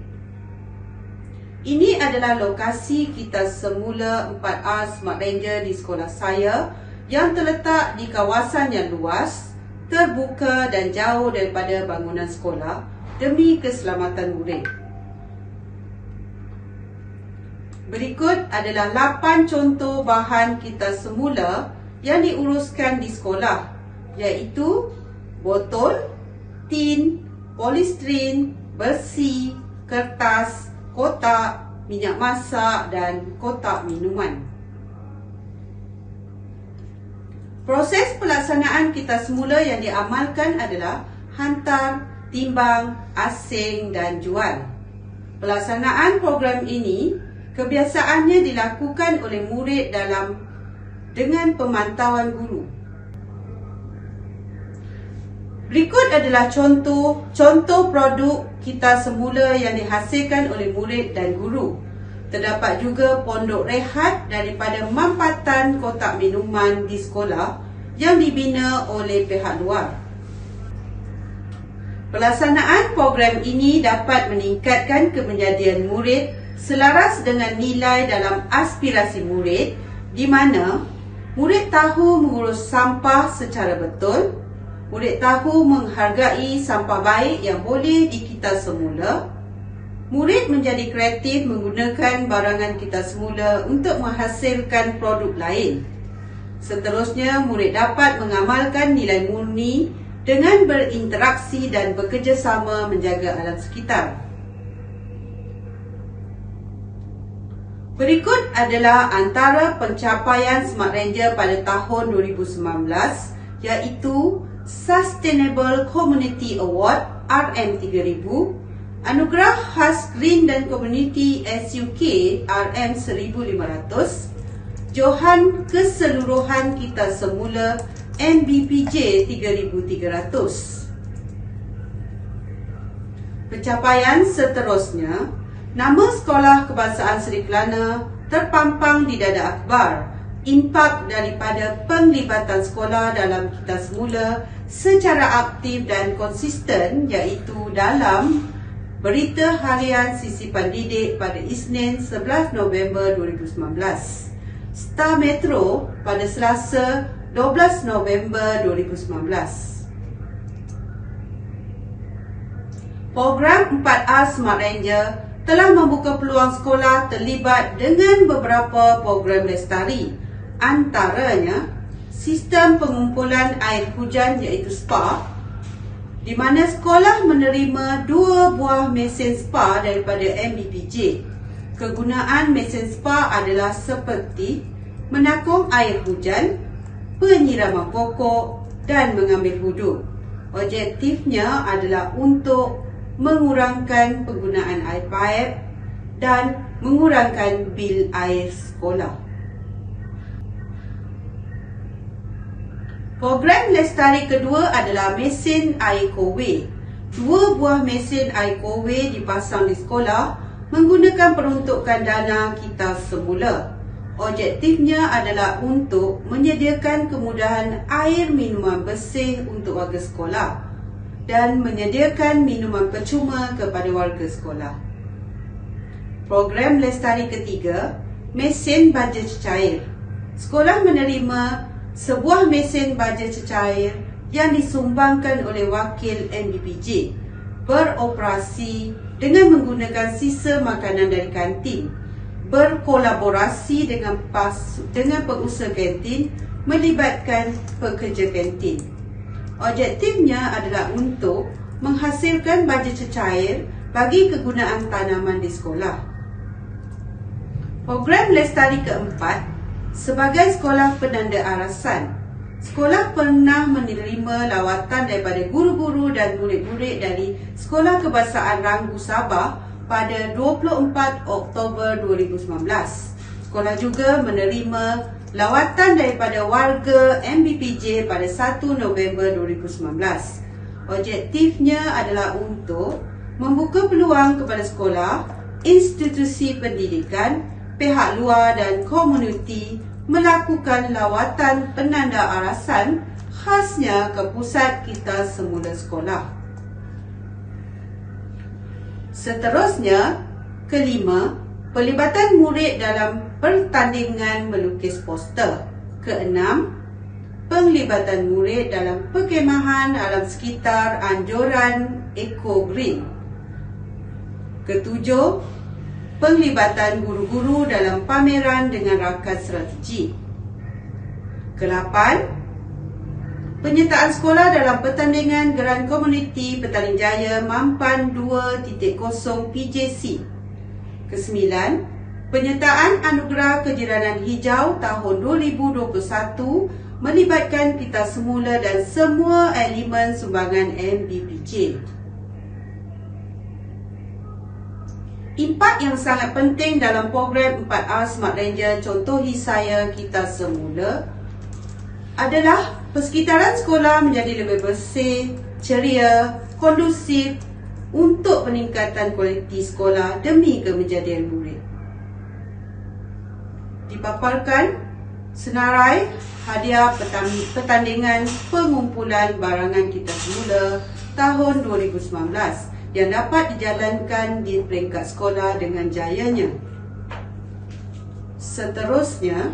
Ini adalah lokasi kita semula 4A Smart Ranger di sekolah saya yang terletak di kawasan yang luas, terbuka dan jauh daripada bangunan sekolah demi keselamatan murid. Berikut adalah 8 contoh bahan kita semula yang diuruskan di sekolah, iaitu botol, tin, polistiren, besi, kertas, kotak, minyak masak dan kotak minuman. Proses pelaksanaan kita semula yang diamalkan adalah hantar, timbang, asing dan jual. Pelaksanaan program ini kebiasaannya dilakukan oleh murid dengan pemantauan guru. Berikut adalah contoh produk kita semula yang dihasilkan oleh murid dan guru. Terdapat juga pondok rehat daripada mampatan kotak minuman di sekolah yang dibina oleh pihak luar. Pelaksanaan program ini dapat meningkatkan kemenjadian murid selaras dengan nilai dalam aspirasi murid, di mana murid tahu mengurus sampah secara betul, murid tahu menghargai sampah baik yang boleh dikita semula, murid menjadi kreatif menggunakan barangan kita semula untuk menghasilkan produk lain. Seterusnya, murid dapat mengamalkan nilai murni dengan berinteraksi dan bekerjasama menjaga alam sekitar. Berikut adalah antara pencapaian Smart Ranger pada tahun 2019, iaitu Sustainable Community Award RM3000, Anugerah Khas Green dan Community SUK RM1500, Johan Keseluruhan Kita Semula MBPJ 3300. Pencapaian seterusnya, nama Sekolah Kebangsaan Seri Kelana terpampang di dada akhbar. Impak daripada penglibatan sekolah dalam Kita Semula secara aktif dan konsisten, iaitu dalam Berita Harian Sisipan Didik pada Isnin 11 November 2019, Star Metro pada Selasa 12 November 2019. Program 4A Smart Ranger telah membuka peluang sekolah terlibat dengan beberapa program lestari, antaranya sistem pengumpulan air hujan iaitu SPA, di mana sekolah menerima 2 buah mesin SPA daripada MBPJ. Kegunaan mesin SPA adalah seperti menakung air hujan, penyiraman pokok dan mengambil wuduk. Objektifnya adalah untuk mengurangkan penggunaan air paip dan mengurangkan bil air sekolah. Program lestari kedua adalah mesin air kowe. 2 buah mesin air kowe dipasang di sekolah menggunakan peruntukan dana Kita Semula. Objektifnya adalah untuk menyediakan kemudahan air minuman bersih untuk warga sekolah dan menyediakan minuman percuma kepada warga sekolah. Program lestari ketiga, mesin baja cecair. Sekolah menerima sebuah mesin baja cecair yang disumbangkan oleh wakil MBPJ, beroperasi dengan menggunakan sisa makanan dari kantin, berkolaborasi dengan pengusaha kantin, melibatkan pekerja kantin. Objektifnya adalah untuk menghasilkan baja cecair bagi kegunaan tanaman di sekolah. Program lestari keempat, sebagai sekolah penanda arasan. sekolah pernah menerima lawatan daripada guru-guru dan murid-murid dari Sekolah Kebangsaan Ranggu Sabah pada 24 Oktober 2019. Sekolah juga menerima lawatan daripada warga MBPJ pada 1 November 2019. Objektifnya adalah untuk membuka peluang kepada sekolah, institusi pendidikan, pihak luar dan komuniti melakukan lawatan penanda arasan khasnya ke pusat kita semula sekolah. Seterusnya, kelima, pelibatan murid dalam pertandingan melukis poster. Keenam, penglibatan murid dalam perkemahan alam sekitar anjuran Eco Green. Ketujuh, penglibatan guru-guru dalam pameran dengan rakan strategi. Kelapan, penyertaan sekolah dalam pertandingan Geran Komuniti Petaling Jaya Mampan 2.0 PJC. Kesembilan, penyertaan Anugerah Kejiranan Hijau tahun 2021 melibatkan kita semula dan semua elemen sumbangan MBPJ. Impak yang sangat penting dalam program 4R Smart Ranger contohi saya kita semula adalah persekitaran sekolah menjadi lebih bersih, ceria, kondusif untuk peningkatan kualiti sekolah demi kemenjadian murid. Dipaparkan senarai hadiah pertandingan pengumpulan barangan kita semula tahun 2019 yang dapat dijalankan di peringkat sekolah dengan jayanya. Seterusnya,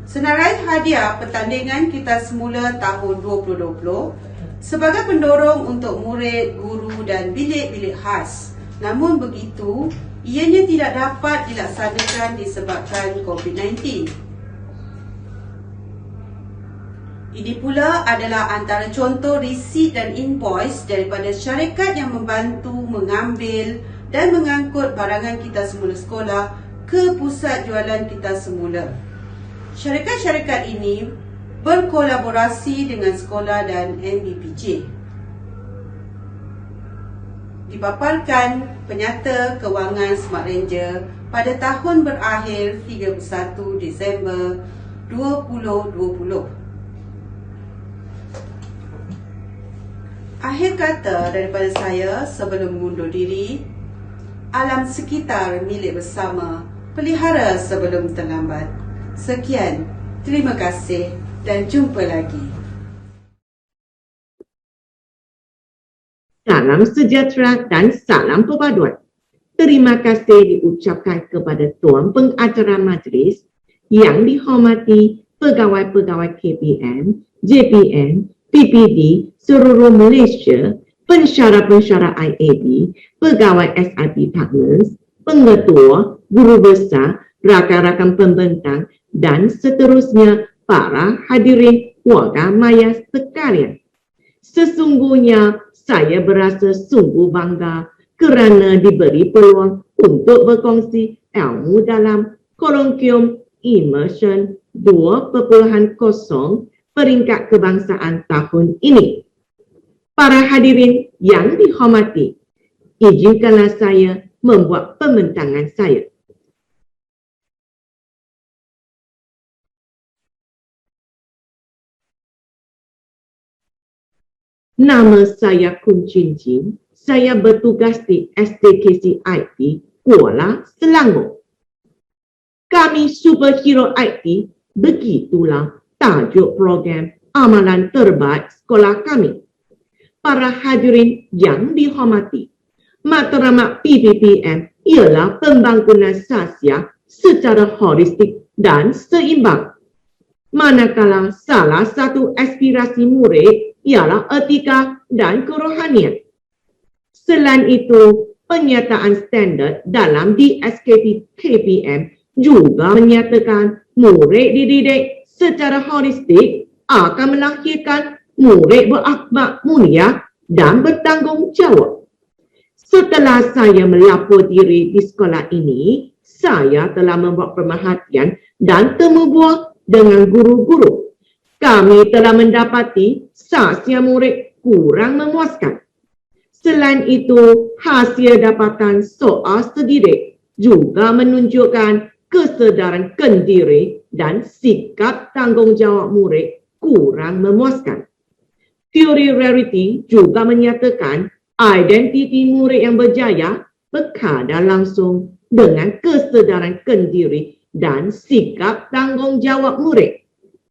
senarai hadiah pertandingan kita semula tahun 2020 sebagai pendorong untuk murid, guru dan bilik-bilik khas. Namun begitu, ianya tidak dapat dilaksanakan disebabkan COVID-19. Ini pula adalah antara contoh resit dan invoice daripada syarikat yang membantu mengambil dan mengangkut barangan kita semula sekolah ke pusat jualan kita semula. Syarikat-syarikat ini berkolaborasi dengan sekolah dan MBPJ. Dipaparkan penyata kewangan Smart Ranger pada tahun berakhir 31 Disember 2020. Akhir kata daripada saya sebelum mengundur diri, alam sekitar milik bersama, pelihara sebelum terlambat. Sekian, terima kasih dan jumpa lagi. Salam sejahtera dan salam perpaduan. Terima kasih diucapkan kepada Tuan Pengacara Majlis yang dihormati pegawai-pegawai KPM, JPM, PPD seluruh Malaysia, pensyarah-pensyarah IAB, pegawai SIP Partners, pengetua, guru besar, rakan-rakan pembentang dan seterusnya para hadirin warga maya sekalian. Sesungguhnya saya berasa sungguh bangga kerana diberi peluang untuk berkongsi ilmu dalam Kolokvium Immersion 2.0 peringkat kebangsaan tahun ini. Para hadirin yang dihormati, izinkanlah saya membuat pembentangan saya. Nama saya Kun Chin Chin. Saya bertugas di SDKC IT Kuala Selangor. Kami superhero IT, begitulah tajuk program amalan terbaik sekolah kami. Para hadirin yang dihormati, matlamat PPPM ialah pembangunan sosial secara holistik dan seimbang. Manakala salah satu aspirasi murid ialah etika dan kerohanian. Selain itu, penyertaan standard dalam DSKP KPM juga menyatakan murid dididik secara holistik akan melahirkan murid berakhlak mulia dan bertanggungjawab. Setelah saya melapor diri di sekolah ini, saya telah membuat pemerhatian dan temu buah dengan guru-guru. kami telah mendapati saksian murid kurang memuaskan. Selain itu, hasil dapatan soal sedidik juga menunjukkan kesedaran kendiri dan sikap tanggungjawab murid kurang memuaskan. Teori rarity juga menyatakan identiti murid yang berjaya berkadar langsung dengan kesedaran kendiri dan sikap tanggungjawab murid.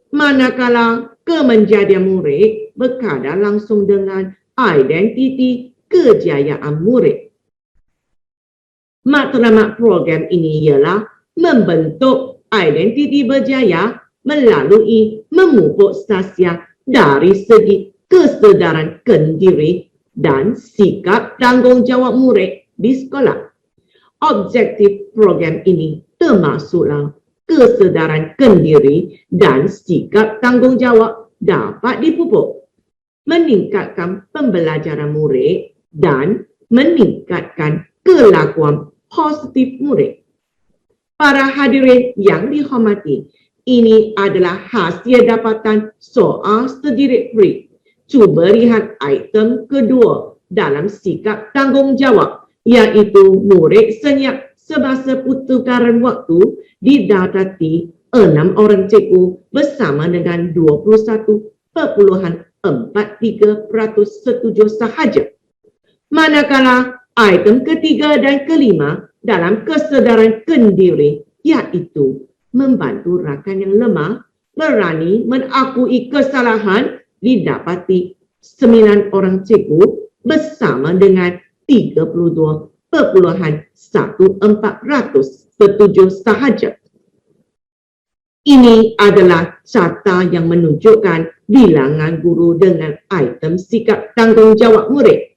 Manakala kemenjadian murid berkadar langsung dengan identiti kejayaan murid. Matlamat program ini ialah membentuk identiti berjaya melalui memupuk sasia dari segi kesedaran kendiri dan sikap tanggungjawab murid di sekolah. Objektif program ini termasuklah kesedaran kendiri dan sikap tanggungjawab dapat dipupuk, meningkatkan pembelajaran murid dan meningkatkan kelakuan positif murid. Para hadirin yang dihormati, ini adalah hasil dapatan soal sedidik free. Cuba lihat item kedua dalam sikap tanggungjawab, iaitu murid senyap semasa pertukaran waktu didapati 6 orang cikgu bersama dengan 21.43% setuju sahaja. Manakala item ketiga dan kelima dalam kesedaran kendiri, iaitu membantu rakan yang lemah berani mengakui kesalahan, didapati 9 orang cikgu bersama dengan 32.14% setuju sahaja. Ini adalah carta yang menunjukkan bilangan guru dengan item sikap tanggungjawab murid.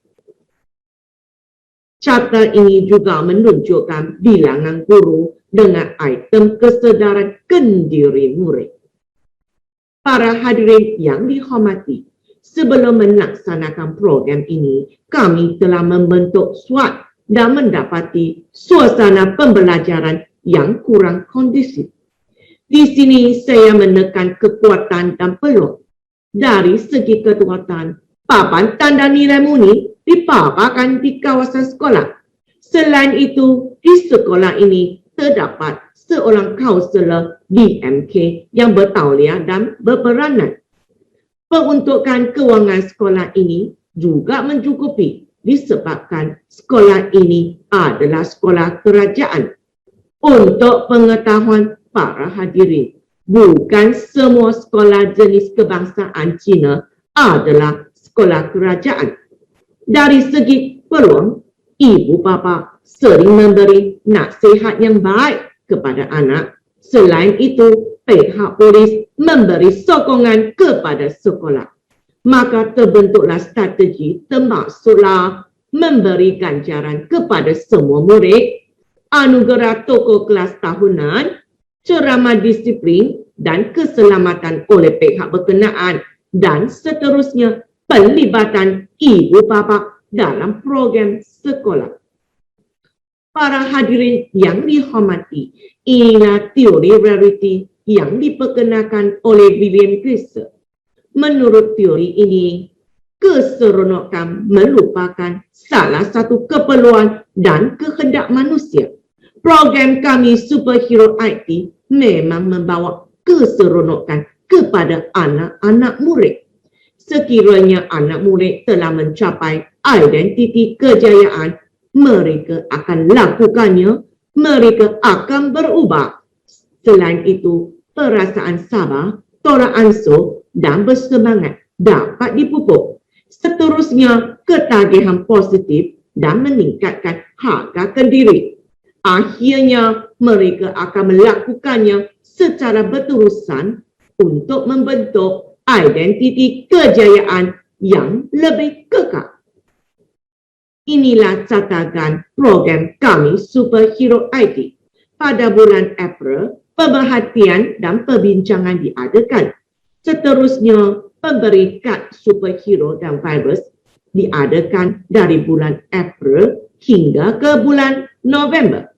Carta ini juga menunjukkan bilangan guru dengan item kesedaran kendiri murid. Para hadirin yang dihormati, sebelum melaksanakan program ini, kami telah membentuk SWOT dan mendapati suasana pembelajaran yang kurang kondusif. Di sini saya menekan kekuatan dan peluang. Dari segi kekuatan, papan tanda nilai muni dipaparkan di kawasan sekolah. Selain itu, di sekolah ini terdapat seorang kaunselor BMK yang bertauliah dan berperanan. Peruntukan kewangan sekolah ini juga mencukupi disebabkan sekolah ini adalah sekolah kerajaan. Untuk pengetahuan para hadirin, bukan semua sekolah jenis kebangsaan Cina adalah sekolah kerajaan. Dari segi peluang, ibu bapa sering memberi nasihat yang baik kepada anak. Selain itu, pihak polis memberi sokongan kepada sekolah. Maka terbentuklah strategi termasuklah memberi ganjaran kepada semua murid, anugerah tokoh kelas tahunan, ceramah disiplin dan keselamatan oleh pihak berkenaan, dan seterusnya pelibatan ibu bapa dalam program sekolah. Para hadirin yang dihormati, inilah teori rarity yang diperkenalkan oleh William Grisser. Menurut teori ini, keseronokan merupakan salah satu keperluan dan kehendak manusia. Program kami Superhero IT memang membawa keseronokan kepada anak-anak murid. Sekiranya anak murid telah mencapai identiti kejayaan, mereka akan lakukannya, mereka akan berubah. Selain itu, perasaan sabar, tolak ansur dan bersemangat dapat dipupuk. Seterusnya, ketagihan positif dan meningkatkan harga kendiri. Akhirnya, mereka akan melakukannya secara berterusan untuk membentuk identiti kejayaan yang lebih kekal. Inilah catatan program kami Superhero IT. Pada bulan April, pemerhatian dan perbincangan diadakan. Seterusnya, pemberi kad superhero dan virus diadakan dari bulan April hingga ke bulan November.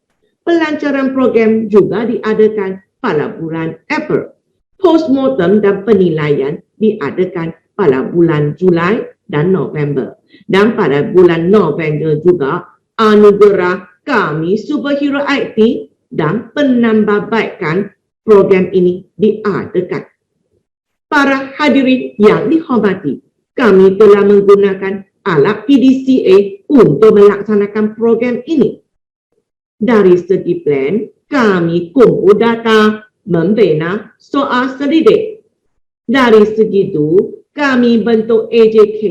Pelancaran program juga diadakan pada bulan April. Postmortem dan penilaian diadakan pada bulan Julai dan November. Dan pada bulan November juga, anugerah kami Superhero IT dan penambahbaikan program ini diadakan. Para hadirin yang dihormati, kami telah menggunakan alat PDCA untuk melaksanakan program ini. Dari segi plan, kami kumpul data, membina soal selidik. Dari segi itu, kami bentuk AJK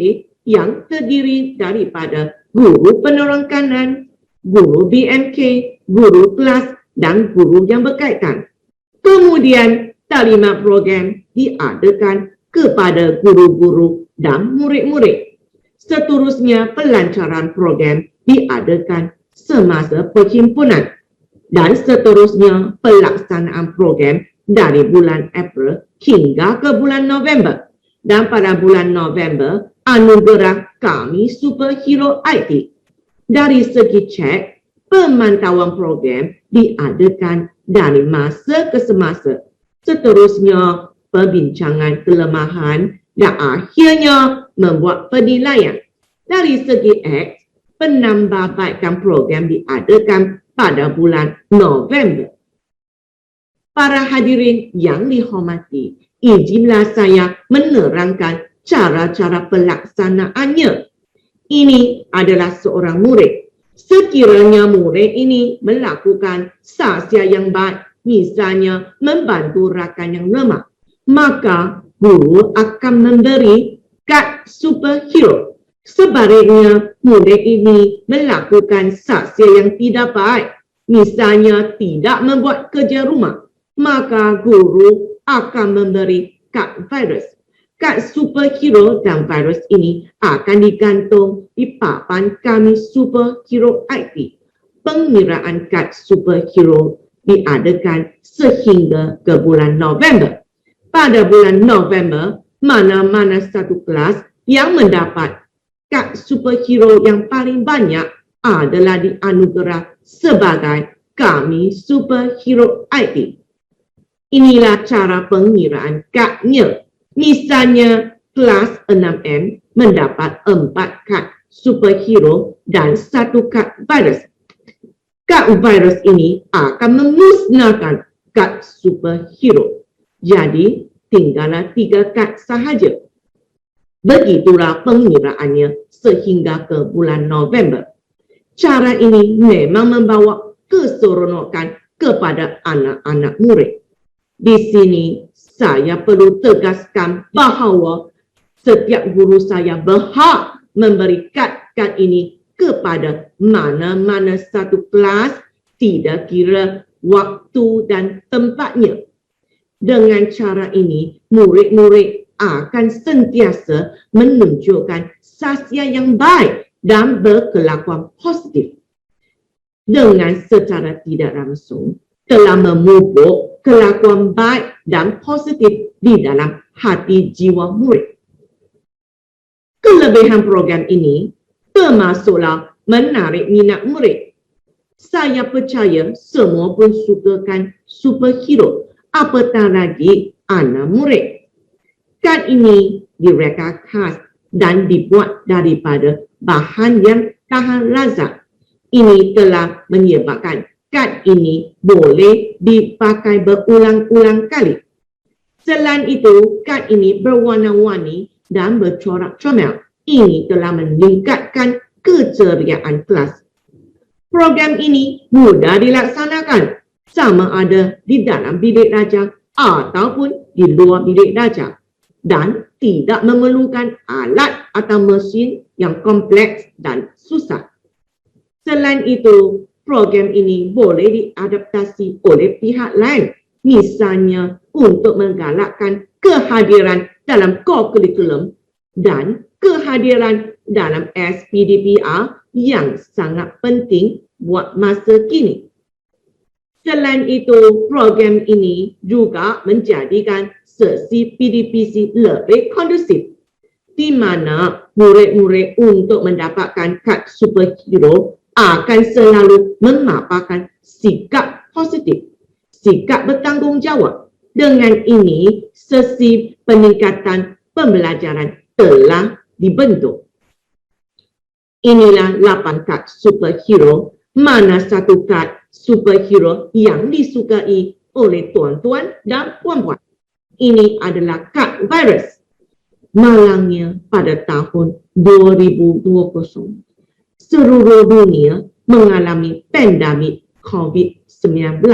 yang terdiri daripada guru penerang kanan, guru BMK, guru kelas dan guru yang berkaitan. Kemudian, talimat program diadakan kepada guru-guru dan murid-murid. Seterusnya, pelancaran program diadakan semasa perhimpunan. Dan seterusnya, pelaksanaan program dari bulan April hingga ke bulan November. Dan pada bulan November, anugerah kami Superhero IT. Dari segi cek, pemantauan program diadakan dari masa ke semasa. Seterusnya, perbincangan kelemahan dan akhirnya membuat penilaian. Dari segi X, penambahbaikan program diadakan pada bulan November. Para hadirin yang dihormati, izinlah saya menerangkan cara-cara pelaksanaannya. Ini adalah seorang murid. Sekiranya murid ini melakukan sahsia yang baik, misalnya membantu rakan yang lemah, maka guru akan memberi kad superhero. Sebaliknya, murid ini melakukan sahsia yang tidak baik, misalnya tidak membuat kerja rumah, maka guru akan memberi kad virus. Kad superhero dan virus ini akan digantung di papan kami Superhero IT. Pengiraan kad superhero diadakan sehingga ke bulan November. Pada bulan November, mana-mana satu kelas yang mendapat kad superhero yang paling banyak adalah dianugerah sebagai kami Superhero IT. Inilah cara pengiraan kadnya. Misalnya, kelas 6M mendapat 4 kad superhero dan 1 kad virus. Kad virus ini akan memusnahkan kad superhero. Jadi, tinggallah 3 kad sahaja. Begitulah pengiraannya sehingga ke bulan November. Cara ini memang membawa keseronokan kepada anak-anak murid. Di sini, saya perlu tegaskan bahawa setiap guru saya berhak memberi kad-kad ini kepada mana-mana satu kelas, tidak kira waktu dan tempatnya. Dengan cara ini, murid-murid akan sentiasa menunjukkan sahsia yang baik dan berkelakuan positif. Dengan secara tidak langsung, telah memupuk kelakuan baik dan positif di dalam hati jiwa murid. Kelebihan program ini termasuklah menarik minat murid. Saya percaya semua pun sukakan superhero, apatah lagi anak murid. Kad ini direka khas dan dibuat daripada bahan yang tahan lazat. Ini telah menyebabkan kad ini boleh dipakai berulang-ulang kali. Selain itu, kad ini berwarna-warni dan bercorak comel. Ini telah meningkatkan keceriaan kelas. Program ini mudah dilaksanakan, sama ada di dalam bilik belajar ataupun di luar bilik belajar, dan tidak memerlukan alat atau mesin yang kompleks dan susah. Selain itu, program ini boleh diadaptasi oleh pihak lain, misalnya untuk menggalakkan kehadiran dalam core curriculum dan kehadiran dalam SPDPR yang sangat penting buat masa kini. Selain itu, program ini juga menjadikan sesi PDPC lebih kondusif, di mana murid-murid untuk mendapatkan kad superhero akan selalu memaparkan sikap positif, sikap bertanggungjawab, Dengan ini, sesi peningkatan pembelajaran telah dibentuk. Inilah 8 kad superhero, mana satu kad superhero yang disukai oleh tuan-tuan dan puan-puan. Ini adalah kad virus. Malangnya pada tahun 2020, seluruh dunia mengalami pandemik COVID-19.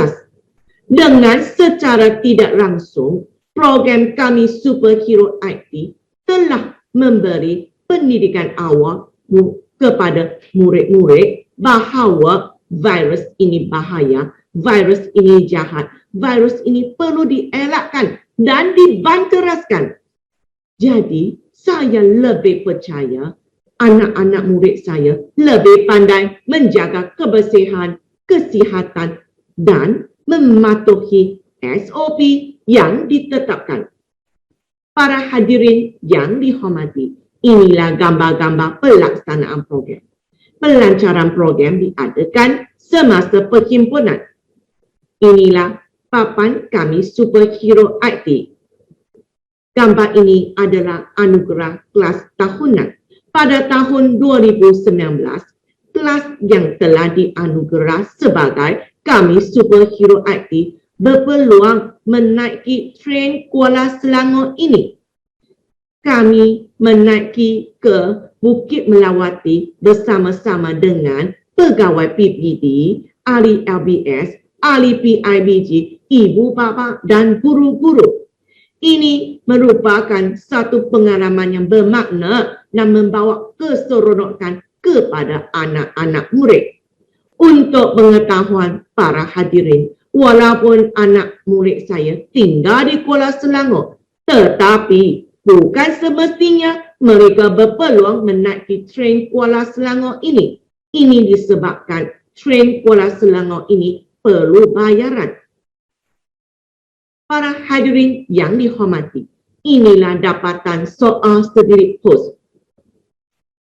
Dengan secara tidak langsung, program kami Superhero IT telah memberi pendidikan awal kepada murid-murid bahawa virus ini bahaya, virus ini jahat, virus ini perlu dielakkan dan dibanteraskan. Jadi, saya lebih percaya anak-anak murid saya lebih pandai menjaga kebersihan, kesihatan dan mematuhi SOP yang ditetapkan. Para hadirin yang dihormati, inilah gambar-gambar pelaksanaan program. Pelancaran program diadakan semasa perhimpunan. Inilah papan kami Superhero IT. Gambar ini adalah anugerah kelas tahunan. Pada tahun 2019, kelas yang telah dianugerah sebagai kami Superhero IT berpeluang menaiki train Kuala Selangor ini. Kami menaiki ke Bukit Melawati bersama-sama dengan pegawai PPD, ahli LBS, ahli PIBG, ibu bapa dan guru-guru. Ini merupakan satu pengalaman yang bermakna dan membawa keseronokan kepada anak-anak murid. Untuk pengetahuan para hadirin, walaupun anak murid saya tinggal di Kuala Selangor, tetapi bukan semestinya mereka berpeluang menaiki train Kuala Selangor ini. Ini disebabkan train Kuala Selangor ini perlu bayaran. Para hadirin yang dihormati, inilah dapatan soal sendiri post.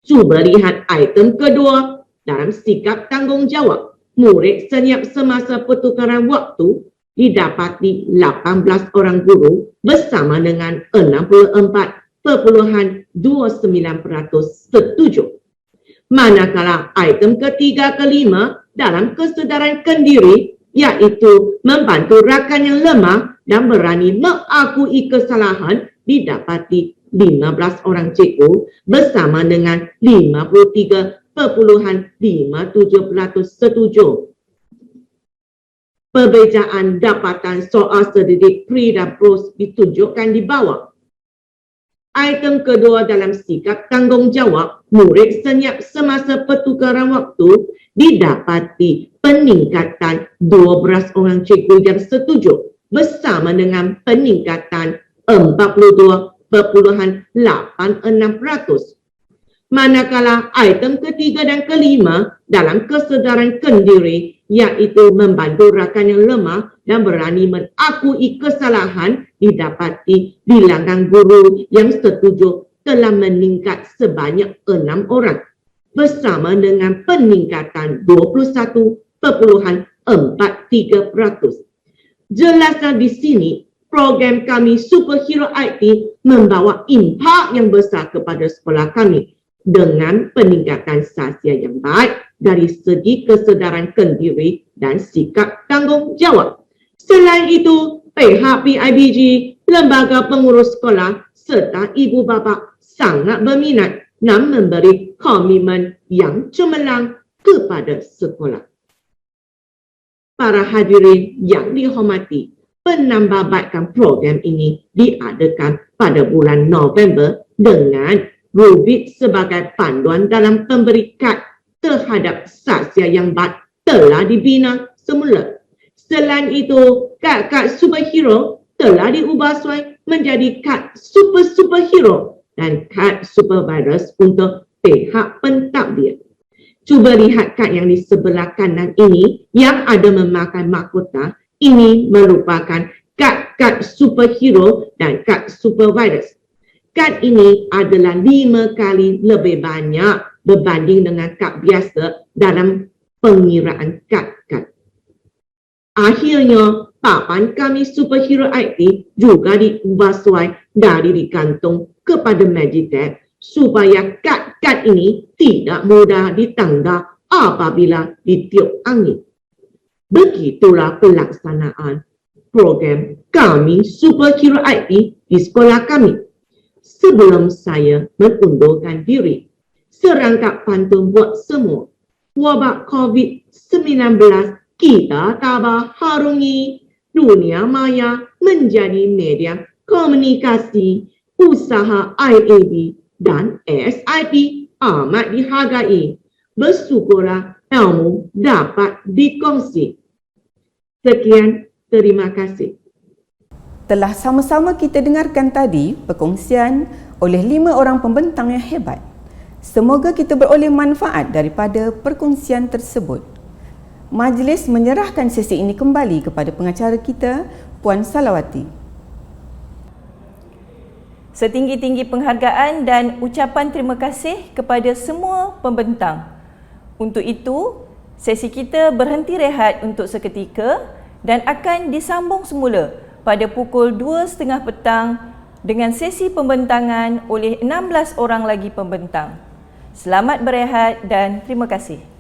Cuba lihat item kedua. Dalam sikap tanggungjawab, murid senyap semasa pertukaran waktu didapati 18 orang guru bersama dengan 64.29% setuju. Manakala item ketiga kelima dalam kesedaran kendiri, iaitu membantu rakan yang lemah dan berani mengakui kesalahan, didapati 15 orang cikgu bersama dengan 53.57% setuju. Perbezaan dapatan soal sedidik pre dan post ditunjukkan di bawah. Item kedua dalam sikap tanggungjawab, murid senyap semasa pertukaran waktu didapati peningkatan 12 orang cikgu yang setuju bersama dengan peningkatan 42.86%. Manakala item ketiga dan kelima dalam kesedaran kendiri, iaitu membantu rakan yang lemah dan berani mengakui kesalahan, didapati bilangan guru yang setuju telah meningkat sebanyak 6 orang bersama dengan peningkatan 21.43%. Jelaslah di sini, program kami Superhero IT membawa impak yang besar kepada sekolah kami dengan peningkatan sahsia yang baik dari segi kesedaran kendiri dan sikap tanggungjawab. Selain itu, pihak PIBG, lembaga pengurus sekolah serta ibu bapa sangat berminat dan memberi komitmen yang cemerlang kepada sekolah. Para hadirin yang dihormati, penambahbaikan program ini diadakan pada bulan November dengan rubrik sebagai panduan dalam pemberi kad terhadap sahsia yang baik telah dibina semula. Selain itu, kad-kad superhero telah diubah sesuai menjadi kad superhero dan kad supervirus untuk pihak pentadbir. Cuba lihat kad yang di sebelah kanan ini yang ada memakai mahkota. Ini merupakan kad-kad superhero dan kad supervirus. Kad ini adalah 5 kali lebih banyak berbanding dengan kad biasa dalam pengiraan kad-kad. Akhirnya, papan kami Superhero IT juga diubah suai dari di kantong kepada Magitech supaya kad-kad ini tidak mudah ditangga apabila ditiup angin. Begitulah pelaksanaan program kami Superhero IT di sekolah kami. Sebelum saya mengundurkan diri, serangkap pantun buat semua. Wabak COVID-19 kita tabah harungi. Dunia maya menjadi media komunikasi. Usaha IAB dan ASIP amat dihargai. Bersyukurlah ilmu dapat dikongsi. Sekian, terima kasih. Telah sama-sama kita dengarkan tadi perkongsian oleh 5 orang pembentang yang hebat. Semoga kita beroleh manfaat daripada perkongsian tersebut. Majlis menyerahkan sesi ini kembali kepada pengacara kita, Puan Salawati. Setinggi-tinggi penghargaan dan ucapan terima kasih kepada semua pembentang. Untuk itu, sesi kita berhenti rehat untuk seketika dan akan disambung semula pada pukul 2.30 petang dengan sesi pembentangan oleh 16 orang lagi pembentang. Selamat berehat dan terima kasih.